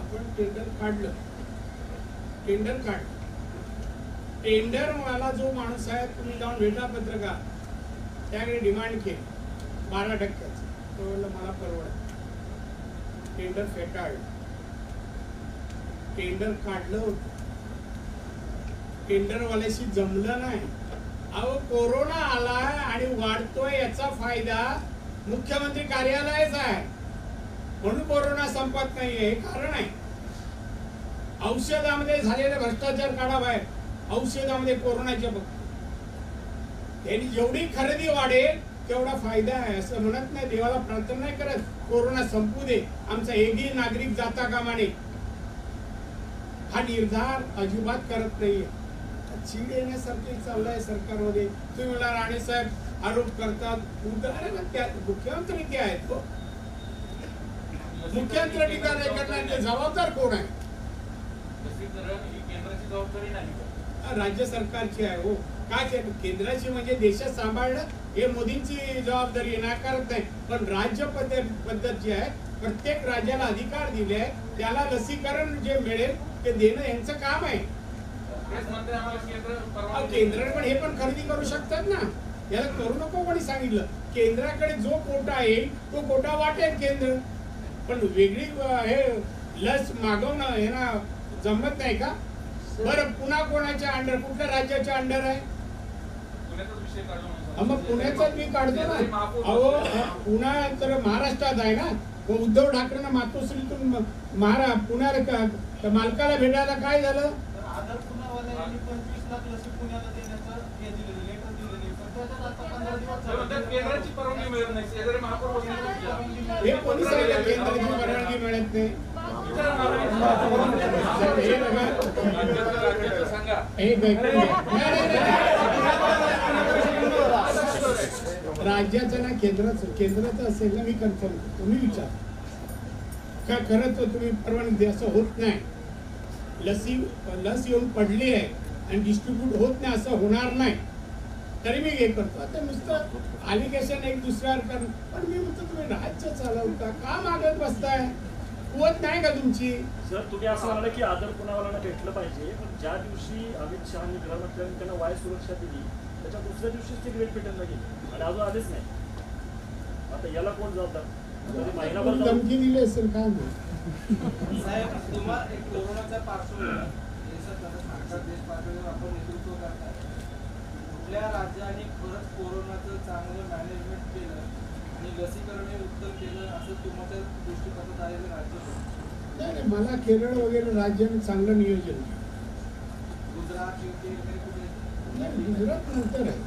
आपण टेंडर काढलं, टेंडर मला जो माणूस आहे तुम्ही जाऊन भेटा पत्रकार, त्याकडे डिमांड केली 12%. तो मला परवडत. टेंडर फेटाळलं, टेंडर काढलं होतं, टेंडरवाल्याशी जमलं नाही. अहो कोरोना आलाय आणि वाढतोय, याचा फायदा मुख्यमंत्री कार्यालयाच आहे म्हणून कोरोना संपत नाहीये, हे कारण आहे. औषधामध्ये झालेले भ्रष्टाचार काढा बाहेर. औषधामध्ये कोरोनाच्या त्यांनी जेवढी खरेदी वाढेल तेवढा फायदा आहे असं म्हणत नाही. देवाला प्रार्थना नाही करत कोरोना संपू दे, आमचा एकही नागरिक जाता कामा नये. हा निर्धार अजिबात करत नाहीये. चीड येण्यासारखे चाललंय सरकारमध्ये. तुम्ही मला राणे साहेब आरोप करतात. मुख्यमंत्री ते आहेत. मुख्यमंत्री टीका नाही करणार, जबाबदार कोण आहे? केंद्राची जबाबदारी नाही, राज्य सरकारची आहे. हो काय केंद्राची म्हणजे देशात सांभाळणं हे मोदींची जबाबदारी आहे, नाकारत नाही. पण राज्य पद्धत जी आहे, प्रत्येक राज्याला अधिकार दिले आहे, त्याला लसीकरण जे मिळेल ते देणं यांचं काम आहे. केंद्राने पण हे पण खरेदी करू शकतात ना, याला करू नको कोणी सांगितलं. केंद्राकडे जो कोटा येईल तो कोटा वाटेल केंद्र. पण वेगळी हे लस मागवणं हे ना जमत नाही का? बरं पुन्हा कोणाच्या अंडर, कुठल्या राज्याच्या अंडर आहे? मग पुण्याचाच मी काढतो ना. अहो पुणा तर महाराष्ट्रात आहे ना. उद्धव ठाकरेंना मातोश्रीतून पुण्याला मालकाला भेटायला काय झालं? केंद्राची परवानगी मिळत नाही. शेजारी महापौर हे कोणी सांगितलं केंद्राची परवानगी मिळत नाही? राज्याचं ना केंद्राचं असेल ना, मी कन्फर्म करतो. तुम्ही विचार का खरंच तुम्ही परवानगी द्या. असं होत नाही. लस येऊन पडली आहे आणि डिस्ट्रीब्यूट होत नाही असं होणार नाही. तरी मी हे करतो. आता नुसतं अलिगेशन एक दुसऱ्यावर कर. पण मी म्हणतो तुम्ही राज्य चालवता का मागत बसताय? कुवत नाही का तुमची? सर तुम्ही असं म्हणाले की आदर पुनावाला भेटलं पाहिजे, पण ज्या दिवशी अमित शहानी गृहमंत्र्यांनी त्यांना वाय सुरक्षा दिली त्याच्या दुसऱ्या दिवशीच ते ग्रेट ब्रिटनला गेले आणि अजून आलेच नाही. आता याला कोण जबाबदार? महिनाभर धमकी दिली असेल काय साहेब? तुम्हाला कोरोनाच्या पार्श्वभूमीवर देश पातळीवर आपण नेतृत्व करताय. कुठल्या राज्याने खरंच कोरोनाचं चांगलं मॅनेजमेंट केलं आणि लसीकरण उत्तम केलं असं तुमच्या दृष्टिकोनात आलेलं राज्य? नाही, मला केरळ वगैरे राज्याने चांगलं नियोजन. गुजरात, युके वगैरे कुठे? गुजरात नंतर आहे.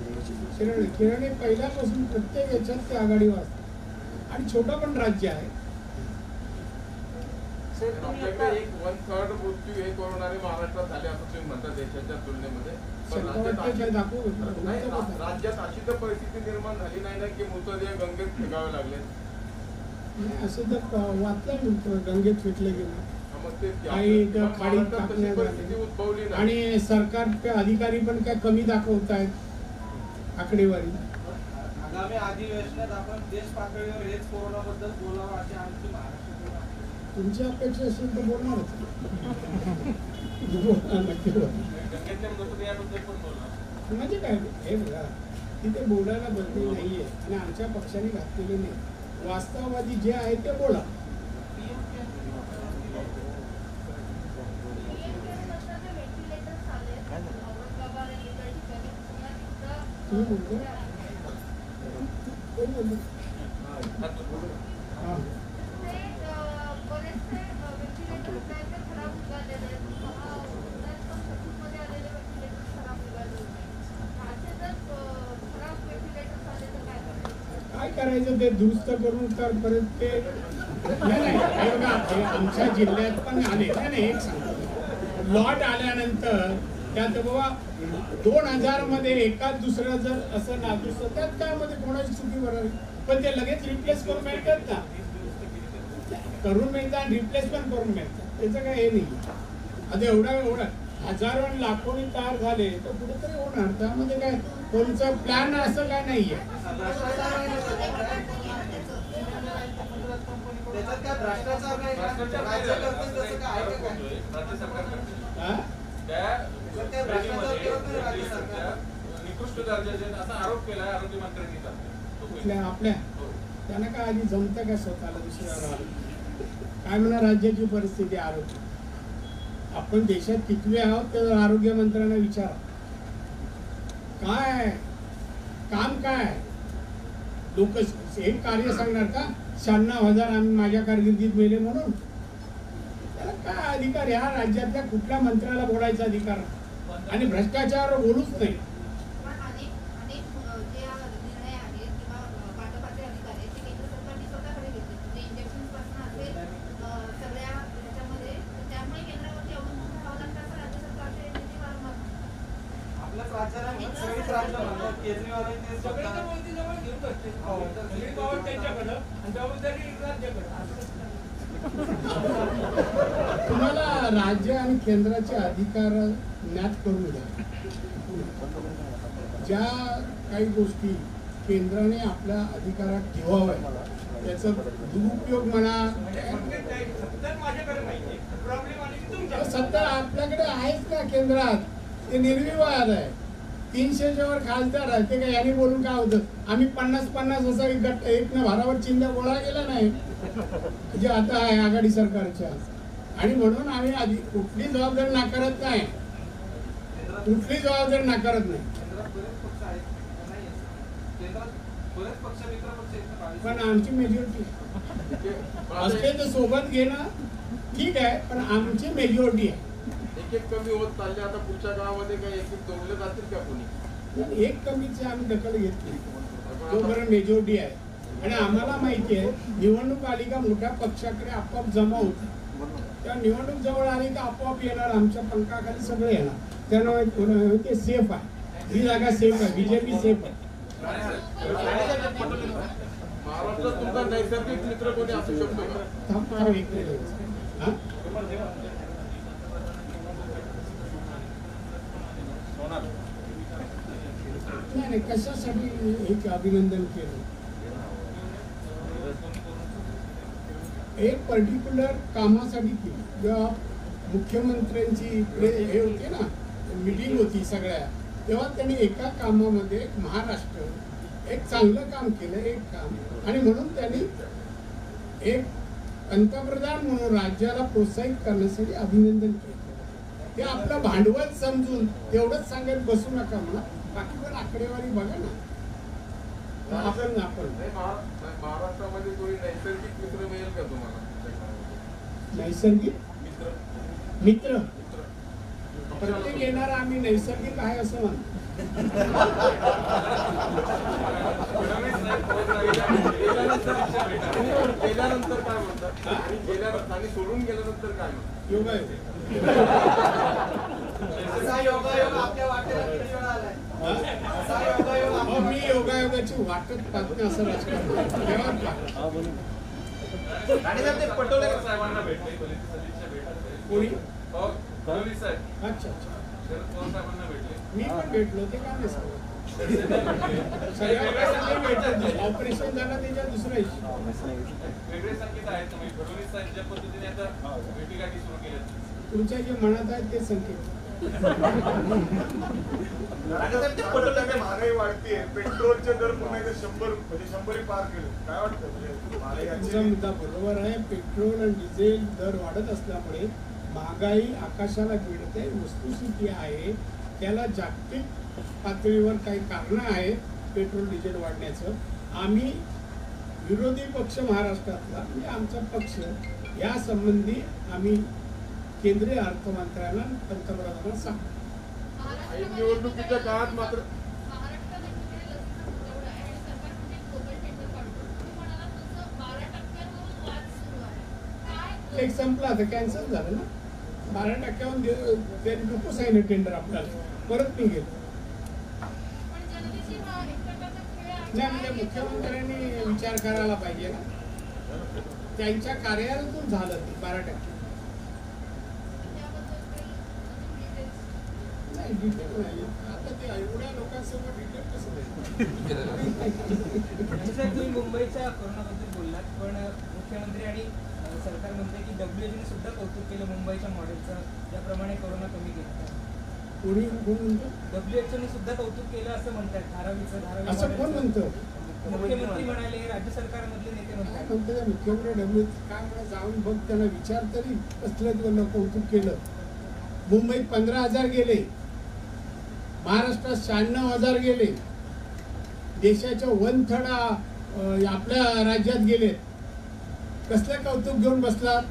केरळ हे पहिल्यापासून प्रत्येक याच्यात ते आघाडीवर असतात आणि छोटं पण राज्य आहे. आपल्याकडे एक 1/3 मृत्यू हे कोरोनाने महाराष्ट्रात झाले असं तुम्ही म्हणता देशाच्या तुलनेमध्ये. पण राज्यात अशी तर परिस्थिती निर्माण झाली नाही ना की मृतदेह गंगेत फेकावे लागले. असं तर वाचलं गंगेत फेकले गेले मग ते काही खाडीत टाकण्यात परिस्थिती उद्भवली आले. नाही. आणि सरकारचे अधिकारी पण काय कमी दाखवत आहेत आकडेवारी. आगामी अधिवेशनात आपण देश पातळीवर हेच कोरोनाबद्दल बोलावं अशी आमची महाराष्ट्र तुमची अपेक्षा असेल तर बोलणारच. म्हणजे काय हे बघा तिथे बोलायला बंदी नाहीये आणि आमच्या पक्षाने घातलेले नाही. वास्तववादी जे आहे ते बोला. तुम्ही बोलतो कोण बोलतो? हा काय करायचं ते दुरुस्त करून तर परत ते नाही हे बघा आमच्या जिल्ह्यात पण आले नाही एक सांगतो लॉट आल्यानंतर त्यात बाबा 2000 मध्ये एकाच दुसरं जर असं नादुरुस्त त्यात काय मध्ये कोणाची चुकी बरोबर पण ते लगेच रिप्लेस करून मिळतात ना. करून मिळतात रिप्लेस पण करून मिळतात त्याचं काय हे नाही. आता एवढा हजारो आणि लाखोनी तयार झाले तर कुठेतरी होणार. त्यामध्ये काय कोणचा प्लॅन असं काय नाहीये. निकृष्ट दर्जाचे असा आरोप केला आरोग्यमंत्र्यांनी. आपल्या त्यांना काय आधी जमतं का स्वतःला दुसऱ्याला काय म्हणा राज्याची परिस्थिती आरोग्य आपण देशात कितवे आहोत तर आरोग्य मंत्र्यांना विचारा काय काम काय लोक हे कार्य सांगणार का 96,000 आम्ही माझ्या कारकिर्दीत मेले म्हणून. त्याला काय अधिकार ह्या राज्यातल्या कुठल्या मंत्र्याला बोलायचा अधिकार आणि भ्रष्टाचार बोलूच नाही. तुम्हाला राज्य आणि केंद्राचे अधिकार ज्ञात करून द्या. ज्या काही गोष्टी केंद्राने आपल्या अधिकारात ठेवाव्या त्याचा दुरुपयोग म्हणा सत्ता आपल्याकडे आहेच ना केंद्रात. ते निर्विवाद आहे. 300च्या वर खासदार आहे. ते काय यांनी बोलून काय होतं आम्ही 50-50 असा एक न भारावर चिंध्या गोळा केला नाही जे आता आहे आघाडी सरकारच्या. आणि म्हणून आम्ही आधी कुठली जबाबदारी नाकारत नाही. कुठली जबाबदारी नाकारत नाही. पण आमची मेजॉरिटी असते तर सोबत घेणं ठीक आहे पण आमची मेजॉरिटी आहे. एक कमी होत चालले आता पुढच्या काळामध्ये काय एक तोडले जातील का कोणी. एक कमीची आम्ही दखल घेतली तोपर्यंत मेजॉरिटी आहे. आणि आम्हाला माहिती आहे निवडणूक आली का मोठ्या पक्षाकडे आपोआप जमा होते. त्या निवडणूक जवळ आली का आपोआप येणार आमच्या पंखाखाली सगळे येणार. त्यामुळे ते सेफ आहे. ही जागा सेफ आहे. बीजेपी सेफ आहे. महाराष्ट्रात तुमचा नैसर्गिक मित्र कोणी असू शकतो का. नाही कशासाठी एक अभिनंदन केलं. एक पर्टिक्युलर कामासाठी केली. जेव्हा मुख्यमंत्र्यांची हे होते ना मीटिंग होती सगळ्या तेव्हा त्यांनी एका कामामध्ये महाराष्ट्र एक चांगलं काम केलं एक काम आणि म्हणून त्यांनी एक पंतप्रधान म्हणून राज्याला प्रोत्साहित करण्यासाठी अभिनंदन केलं. ते आपलं भांडवल समजून तेवढंच सांगत बसू नका म्हणा. बाकी पण आकडेवारी बघा ना. आपण महाराष्ट्रामध्ये कोणी नैसर्गिक मित्र मिळेल का तुम्हाला. नैसर्गिक मित्र प्रत्येक येणारा आम्ही नैसर्गिक आहे असं म्हणतो. गेल्यानंतर काय म्हणतात गेल्यानंतर आणि सोडून गेल्यानंतर काय म्हणतात योगा आहे असा योगायोग आपल्या वाटेला किती वेळा आलाय? असा योगायोग अहो, मी योगायोगाची वाटच पाहत नाही असं राजकारण तेव्हा पाहतो. आणि जर ते पटोले साहेबांना भेटले सदिच्छा भेट कोणी फडणवीस साहेब अच्छा अच्छा शरद पवार साहेबांना भेटले मी पण भेटलो ते का नाही सांगत सगळ्या ऑपरेशन झालं त्याच्या दुसऱ्या दिवशी वेगळे संकेत आहेत तुम्ही फडणवीस साहेब ज्या पद्धतीने आता भेटीगाठी सुरू केल्या तुमच्या जे मनात आहे ते संकेत महागाई वाढतीये पेट्रोलचे दर पुन्हा एकदा 100 पार केले काय वाटतं म्हणजे महागाई तुमचा मुद्दा बरोबर आहे. पेट्रोल आणि डिझेल दर वाढत असल्यामुळे महागाई आकाशाला भिडते. वस्तुस्थिती आहे त्याला जागतिक पातळीवर काही कारणं आहेत पेट्रोल डिझेल वाढण्याचं. आम्ही विरोधी पक्ष महाराष्ट्रातला म्हणजे आमचा पक्ष या संबंधी आम्ही केंद्रीय अर्थमंत्र्यांना पंतप्रधानांना सांगतो. निवडणुकीच्या काळात मात्र एक संपला आता कॅन्सल झालं ना 12% त्यांनी नको सांगितलं टेंडर आपल्याला परत निघेल. नाही म्हणजे मुख्यमंत्र्यांनी विचार करायला पाहिजे ना त्यांच्या कार्यालयातून झालं ते 12%. नाही डिटेल नाही आता ते एवढ्या लोकांसोबत डिटेल कसं तुम्ही मुंबईच्या कोरोनाबद्दल बोललात पण मुख्यमंत्री आणि सरकार म्हणते की WHO सुद्धा कौतुक केलं मुंबईच्या मॉडेलचं ज्याप्रमाणे कोरोना कमी केला. कोणी कोण म्हणतो WHO सुद्धा कौतुक केलं असं म्हणतात धारावीचं असं कोण म्हणतं मुख्यमंत्री म्हणाले राज्य सरकारमधले नेते काय म्हणतात. म्हणतो त्या मुख्यमंत्री डब्ल्यू काय म्हणा जाऊन बघ त्यांना विचार तरी कसलं कौतुक केलं. मुंबईत 15,000 गेले महाराष्ट्रात 96,000 गेले देशाच्या 1/3 आपल्या राज्यात गेले. कसलं कौतुक घेऊन बसलात.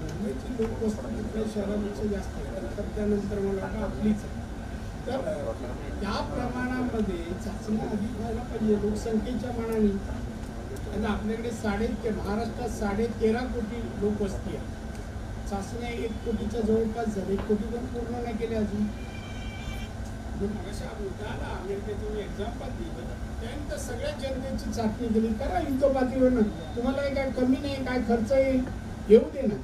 मुंबईची लोकवस्ती दुसऱ्या शहरापेक्षा जास्त आहे तर त्यानंतर मला वाटतं आपलीच आहे. तर त्या प्रमाणामध्ये चाचण्या अधिक व्हायला पाहिजे लोकसंख्येच्या मानाने. आणि आपल्याकडे महाराष्ट्रात 13.5 कोटी लोकवस्ती आहे. चाचण्या 1 कोटीच्या जवळपास झाले. 1 कोटी पण पूर्ण नाही केले अजून. अमेरिकेतून एक्झाम पाहते त्यानंतर सगळ्या जनतेची चाचणी केली. करा युद्धपातळीवर तुम्हाला काय कमी नाही काय खर्च येईल येऊ दे ना.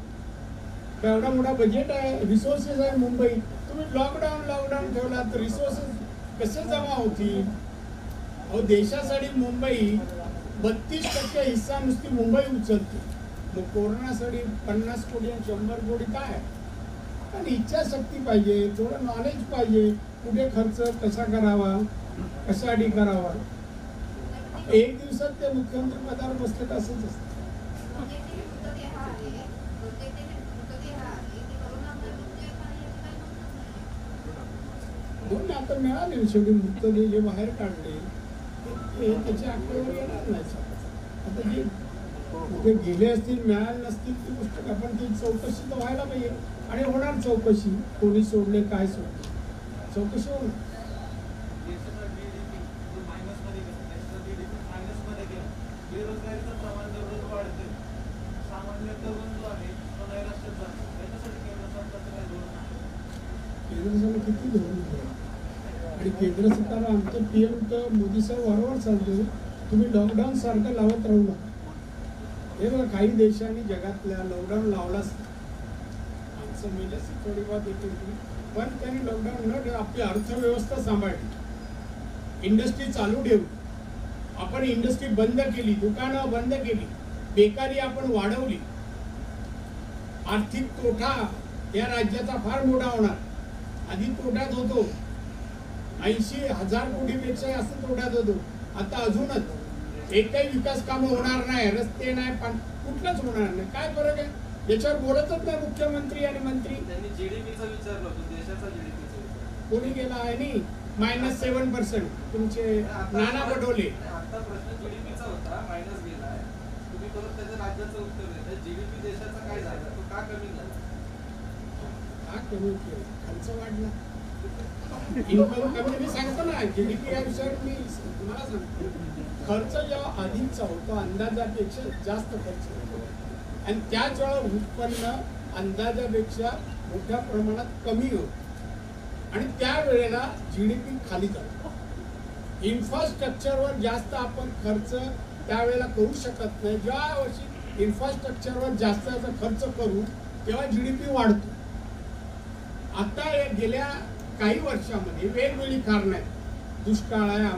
एवढा मोठा बजेट आहे रिसोर्सेस आहे मुंबई. तुम्ही लॉकडाऊन ठेवला तर रिसोर्सेस कसे जमा होतील. अहो देशासाठी मुंबई 32% हिस्सा नुसती मुंबई उचलते. मग कोरोनासाठी 50 कोटी आणि 100 कोटी काय. पण इच्छाशक्ती पाहिजे थोडं नॉलेज पाहिजे कुठे खर्च कसा करावा कशासाठी करावा. एक दिवसात ते मुख्यमंत्री पदावर बसले तर असंच असतं. दोन आता मिळाले शेवटी मृतदेह जे बाहेर काढले ते त्याच्या आकडेवर येणार नाही. आता जे कुठे गेले असतील मिळाले नसतील ती गोष्ट आपण ती चौकशी तर व्हायला पाहिजे आणि होणार चौकशी. कोणी सोडले काय सोडले चौकशी होणार. केंद्र सरकार किती धोरण आणि केंद्र सरकार आमचं PM तर मोदी साहेब वारंवार सांगतो तुम्ही लॉकडाऊन सारखं लावत राहू नका. हे बघा काही देशांनी जगातल्या लॉकडाऊन लावलाच माणसं मेल्यास थोडी बात येते पण त्यांनी लॉकडाऊन न आपली अर्थव्यवस्था सांभाळली. इंडस्ट्री चालू ठेवली. आपण इंडस्ट्री बंद केली दुकानं बंद केली बेकारी आपण वाढवली. आर्थिक तोटा या राज्याचा फार मोठा होणार. आधी तोट्यात होतो 80,000 कोटीपेक्षा जास्त तोट्यात होतो. आता अजूनच एकही विकास कामं होणार नाही रस्ते नाही कुठलंच होणार नाही. काय फरक आहे याच्यावर बोलतच नाही मुख्यमंत्री आणि मंत्री. त्यांनी जीडीपीचं विचारलं होतं, देशाचा जीडीपीचं विचारलं. कोणी गेला आहे -7% तुमचे नाना पटोले. आता प्रश्न जीडीपीचा होता, मायनस गेलाय. तुम्ही परत त्याच्या राज्याचं उत्तर देताय. जीडीपी देशाचा काय झाला, तो का कमी झाला? का कमी केला? खर्च वाढला. इन्कम कमी. मी सांगतो ना, जीडीपी या विषयावर मी तुम्हाला सांगतो, खर्च जेव्हा अधिकचा होतो अंदाजापेक्षा जास्त खर्च होतो आणि त्याच वेळा उत्पन्न अंदाजापेक्षा मोठ्या प्रमाणात कमी होतं आणि त्यावेळेला जीडीपी खाली जातो. इन्फ्रास्ट्रक्चरवर जास्त आपण खर्च त्यावेळेला करू शकत नाही. ज्या वर्षी इन्फ्रास्ट्रक्चरवर जास्त खर्च करू तेव्हा जीडीपी वाढतो. आता गेल्या काही वर्षामध्ये वेगवेगळी कारणं आहेत. दुष्काळ आहे,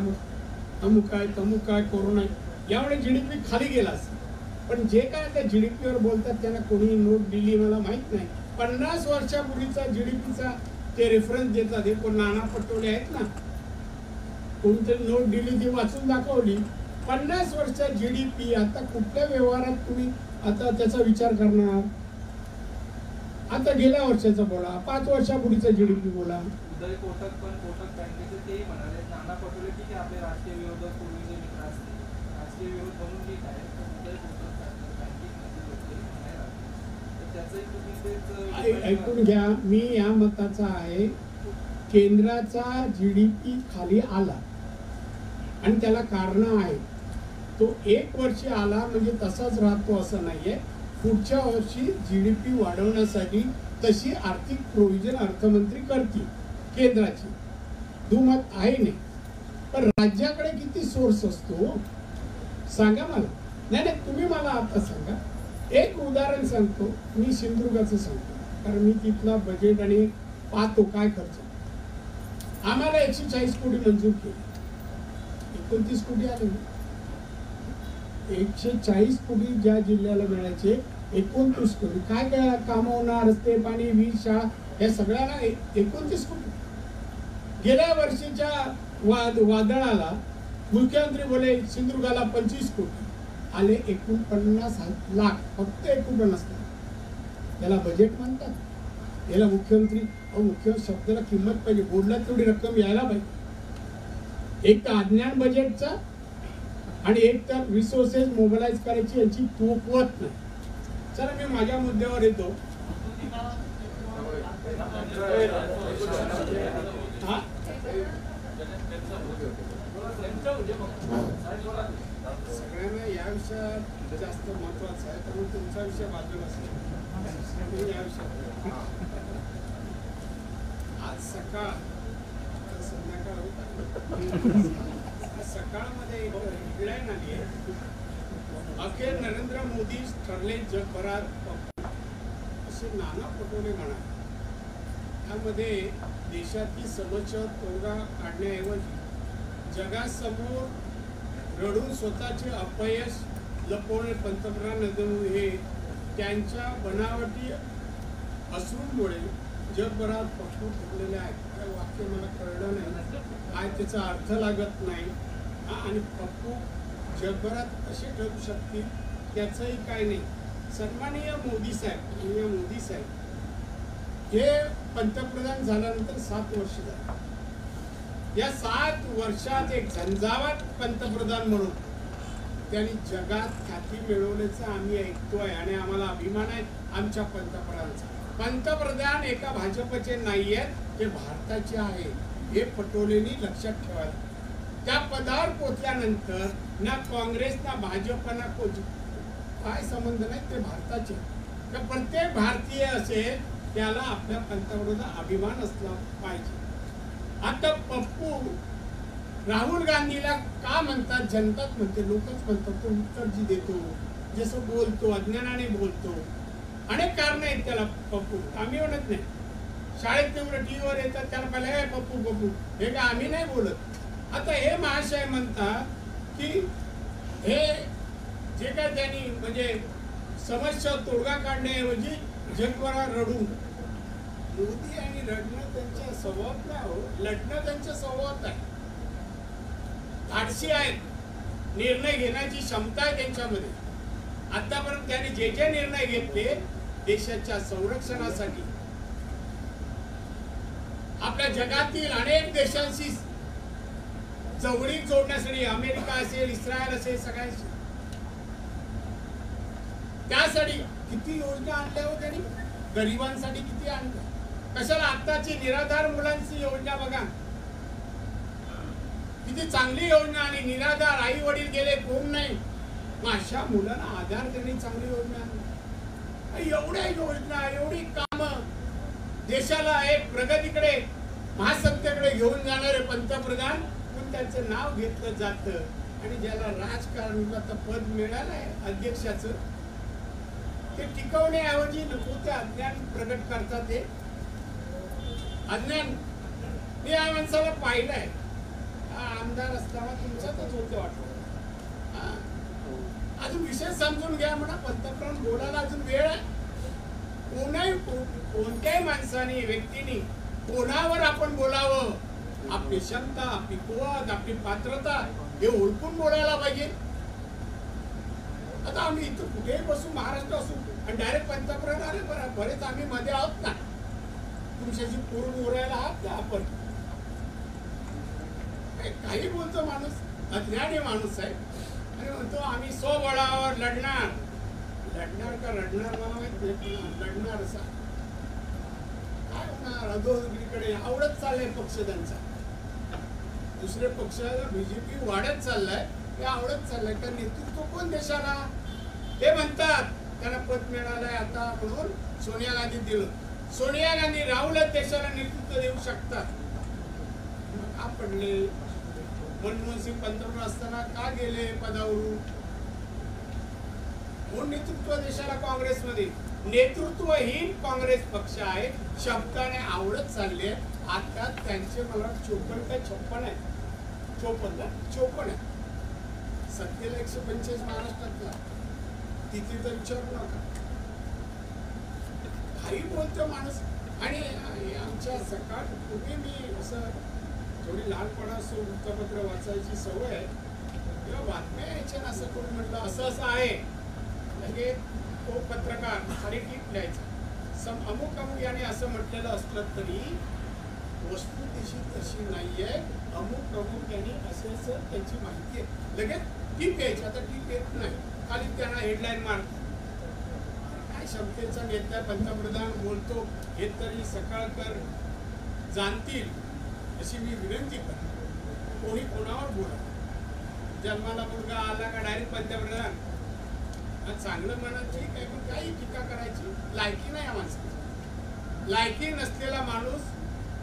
अमुक आहे, तमुक आहे, कोरोना आहे, यामुळे जीडीपी खाली गेला असेल. पण जे काय त्या जीडीपीवर बोलतात त्यांना कोणी नोट दिली मला माहित नाही. 50 वर्षापूर्वीचा जीडीपीचा ते रेफरन्स देतात. हे कोण नाना पटोले आहेत ना, कोणीतरी नोट दिली ती वाचून दाखवली. 50 वर्षात जीडीपी आता कुठल्या व्यवहारात तुम्ही आता त्याचा विचार करणार? आता गेल्या वर्षाचा बोला, 5 वर्षापूर्वीचा जीडीपी बोला. उदय कोटक पण कोटक बँकेचे तेही म्हणाले, नाना पटोले ठीक आहे आपले राजकीय विरोधक पूर्वीचे मित्र असतील, राजकीय विरोध म्हणून ठीक आहे, पण उदय कोटक बँकिंगमध्ये लोकही म्हणायला तर त्याचंही तुम्ही तेच ऐकून घ्या. मी या मताचा आहे, केंद्राचा जीडीपी खाली आला आणि त्याला कारण आहे. तो 1 वर्ष आला म्हणजे तसाच राहतो असं नाहीये. पुढच्या वर्षी जीडीपी वाढवण्यासाठी तशी आर्थिक प्रोव्हिजन अर्थमंत्री करतील केंद्राची, दुमत आहे नाही. पण राज्याकडे किती सोर्स असतो सांगा मला. नाही तुम्ही मला आता सांगा. एक उदाहरण सांगतो मी, सिंधुदुर्गाचं सांगतो, कारण मी तिथला बजेट आणि पाहतो काय खर्च. आम्हाला 140 कोटी मंजूर केले, 29 कोटी आले. 140 कोटी ज्या जिल्ह्याला मिळायचे 29 कोटी. काय काय कामं होणार, रस्ते, पाणी, वीज, शाळा, या सगळ्याला 29 कोटी. गेल्या वर्षीच्या वादळाला मुख्यमंत्री बोले सिंधुदुर्गाला 25 कोटी आले. 49 लाख फक्त 49 लाख. याला बजेट म्हणतात? याला मुख्यमंत्री मुख्य शब्दाला किंमत पाहिजे, बोलला तेवढी रक्कम यायला पाहिजे. एक तर अज्ञान बजेटचा आणि एक तर रिसोर्सेस मोबिलाइज करायची यांची कुवत नाही. चला मी माझ्या मुद्द्यावर येतो. सगळ्यांना या विषयात जास्त महत्वाचं आहे, त्यामुळे तुमचा विषय बाजूला असेल. या विषयात आज सकाळ संध्याकाळ सकाळमध्ये एक हेडलाईन आली आहे, अखेर नरेंद्र मोदी ठरले जगभरात असे नाना पटोले म्हणाले. त्यामध्ये देशातील समस्या तोडगा काढण्याऐवजी जगासमोर रडून स्वतःचे अपयश लपवणे पंतप्रधान नरेंद्र मोदी हे त्यांच्या बनावटी अश्रूंमुळे जगभरात पक्षू ठरलेले आहेत. हे वाक्य मला कळलं नाही, काय त्याचा अर्थ लागत नाही. आणि पप्पू जगभरात कसे ठरू शकतील त्याचंही काय नाही. सन्माननीय मोदी साहेब हे पंतप्रधान झाल्यानंतर 7 वर्ष झाली. या 7 वर्षात एक झंझावात पंतप्रधान म्हणून त्यांनी जगात ख्याती मिळवल्याचं आम्ही ऐकतोय आणि आम्हाला अभिमान आहे आमच्या पंतप्रधानांचा. पंतप्रधान एका भाजपचे नाही आहेत, ते भारताचे आहे. हे पटोलेंनी लक्षात ठेवायला. त्या पदावर पोचल्यानंतर ना काँग्रेस ना भाजप ना काय संबंध नाही, ते भारताचे. तर प्रत्येक भारतीय असेल त्याला आपल्या पंतप्रधानाचा अभिमान असला पाहिजे. आता पप्पू राहुल गांधीला का म्हणतात, जनताच म्हणते, लोकच म्हणतात. तो उत्तर जी देतो, जसं बोलतो, अज्ञानाने बोलतो, अनेक कारण आहेत त्याला. पप्पू आम्ही म्हणत नाही. शाळेत तेवढं टीव्हीवर येतात त्याला पहिला हे पप्पू पप्पू, हे का आम्ही नाही बोलत. आता हे महाशय म्हणतात की हे जे काय त्यांनी म्हणजे समस्या तोडगा काढण्याऐवजी जगभरात रडून. मोदी आणि रडणं त्यांच्या स्वभावात नाही हो, लढणं त्यांच्या स्वभावात आहे. धाडसी आहेत, निर्णय घेण्याची क्षमता आहे त्यांच्यामध्ये. आतापर्यंत त्यांनी जे जे निर्णय घेतले देशाच्या संरक्षणासाठी आपल्या जगातील अनेक देशांशी जवळीक जोडण्यासाठी अमेरिका असेल, इस्रायल असेल, सगळ्यांशी त्यासाठी किती योजना आणल्या हो त्यांनी, गरिबांसाठी किती आणल्या. कशाला आताची निराधार मुलांची योजना बघा, किती चांगली योजना. आणि निराधार आई वडील गेले कोण नाही, मग अशा मुलांना आधार देणे चांगली योजना आहे. एवढ्या योजना, एवढी कामं देशाला एक प्रगतीकडे, महासत्तेकडे घेऊन जाणारे पंतप्रधान, पण त्यांचं नाव घेतलं जातं. आणि ज्याला राजकारणाचं पद मिळालं आहे अध्यक्षाचं, ते टिकवण्याऐवजी नको ते अज्ञान प्रगट करतात. ते अज्ञान मी या माणसाला पाहिलंय, आमदार असताना तुमच्यातच होते वाटतं. अजून विषय समजून घ्या म्हणा, पंतप्रधान बोलायला अजून वेळ आहे. कोणत्याही माणसाने, व्यक्तीने कोणावर आपण बोलावं, आपली क्षमता, आपली कुवत, आपली पात्रता हे ओळखून बोलायला पाहिजे. आता आम्ही इथं कुठेही बसू, महाराष्ट्र असू, आणि डायरेक्ट पंतप्रधान आले, बरेच आम्ही मध्ये आहोत ना, तुमच्याशी पूर्ण बोलायला आहात का आपण. काही बोलतो माणूस, अज्ञानी माणूस आहे, आणि म्हणतो आम्ही स्वबळावर लढणार. लढणार का रडणार मला माहित नाही, लढणार असा काय होणार. अधोगतीकडे आवडत चाललाय पक्ष त्यांचा, दुसरे पक्ष बीजेपी वाढत चाललाय, हे आवडत चाललंय. तर नेतृत्व कोण देशाला, ते म्हणतात त्यांना पद मिळालंय आता म्हणून सोनिया गांधी दिलं. सोनिया गांधी राहुलच देशाला नेतृत्व देऊ शकतात. का पडले, मनमोहन सिंग पंतप्रधान असताना का गेले पदावरून. कोण नेतृत्व देशाला काँग्रेसमध्ये, नेतृत्वहीन काँग्रेस पक्ष आहे, शब्दाने आवडत चालले. आता त्यांचे मला 54 काय 56 आहे, 54 आहे. सत्तेला 145 महाराष्ट्रातला, तिथे तर विचारू नका. काही बोलतो माणूस. आणि आमच्या सकाळ पूर्वी मी असं थोडी लहानपणापासून वृत्तपत्र वाचायची सवय आहे, तेव्हा बातम्या यायच्या ना, असं कोणी म्हटलं असं असं आहे, म्हणजे तो पत्रकार खाली टीप लिहायचा. अमुक अमुक याने असं म्हटलेलं असलं तरी वस्तू तशी नाहीये, अमुक अमुक यांनी असं असं त्यांची माहिती आहे, लगेच टीप यायची. आता टीप येत नाही, खाली त्यांना हेडलाईन मारतात. काय क्षमतेचा नेता पंतप्रधान बोलतो हे तरी सकाळकर जाणतील अशी मी विनंती करतो. कोणी कोणावर बोला, जन्माला मुलगा आला का डायरेक्ट पंतप्रधान, चांगलं म्हणा ठीक आहे, पण काही टीका करायची लायकी नाही. माणसाची लायकी नसलेला माणूस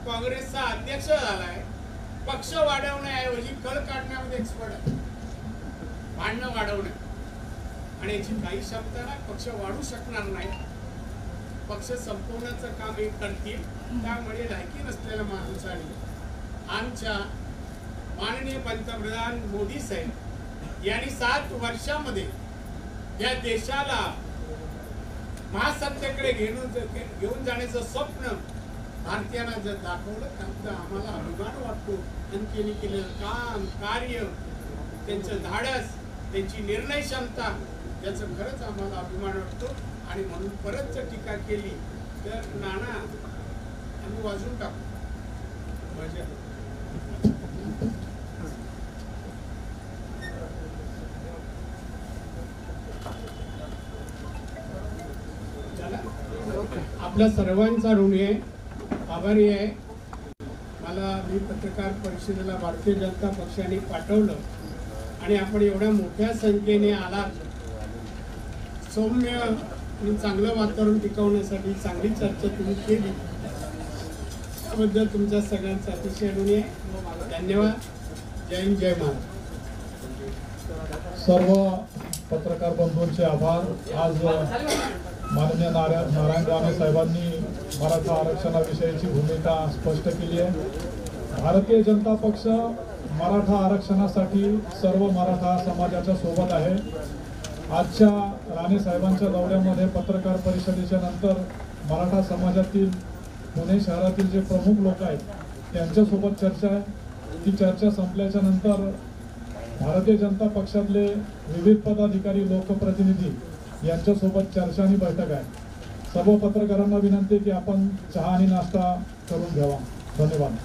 काँग्रेसचा अध्यक्ष झालाय. पक्ष वाढवण्याऐवजी कळ काढण्यामध्ये एक्सपर्ट आहे, भांडणं वाढवण्यात. आणि याची काही क्षमता नाही, पक्ष वाढू शकणार नाही, पक्ष संपवण्याचं काम हे करतील. त्यामुळे लायकी नसलेल्या माणसाने आमच्या माननीय पंतप्रधान मोदी साहेब यांनी 7 वर्षामध्ये या देशाला महासत्तेकडे घेऊन जाण्याचं स्वप्न भारतीयांना जर दाखवलं तर आम्हाला अभिमान वाटतो. आणि त्यांनी केलेलं काम, कार्य, त्यांचं धाडस, त्यांची निर्णय क्षमता याचं खरंच आम्हाला अभिमान वाटतो. आणि म्हणून परत जर टीका केली तर नाना आम्ही वाजून टाकू. आपल्या सर्वांचा ऋणी आहे, आभारी आहे. मला मी पत्रकार परिषदेला भारतीय जनता पक्षाने पाठवलं आणि आपण एवढ्या मोठ्या संख्येने आलात. सौम्य आणि चांगलं वातावरण टिकवण्यासाठी चांगली चर्चा तुम्ही केली, त्याबद्दल तुमच्या सगळ्यांचा अतिशय ऋणी आहे. धन्यवाद. जय हिंद, जय महाराष्ट्र. सर्व पत्रकार बंधूंचे आभार. आज माननीय नारायण राणे साहेबांनी मराठा आरक्षणाविषयीची भूमिका स्पष्ट केली आहे. भारतीय जनता पक्ष मराठा आरक्षणासाठी सर्व मराठा समाजाच्या सोबत आहे. आजच्या राणे साहेबांच्या दौऱ्यामध्ये पत्रकार परिषदेच्या नंतर मराठा समाजातील पुणे शहरातील जे प्रमुख लोक आहेत त्यांच्यासोबत चर्चा आहे. ती चर्चा संपल्याच्या नंतर भारतीय जनता पक्षातले विविध पदाधिकारी, लोकप्रतिनिधी यांच्यासोबत चर्चा आणि बैठक आहे. सर्व पत्रकारांना विनंती की आपण चहा आणि नाश्ता करून घ्यावा. धन्यवाद.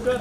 पुष्कर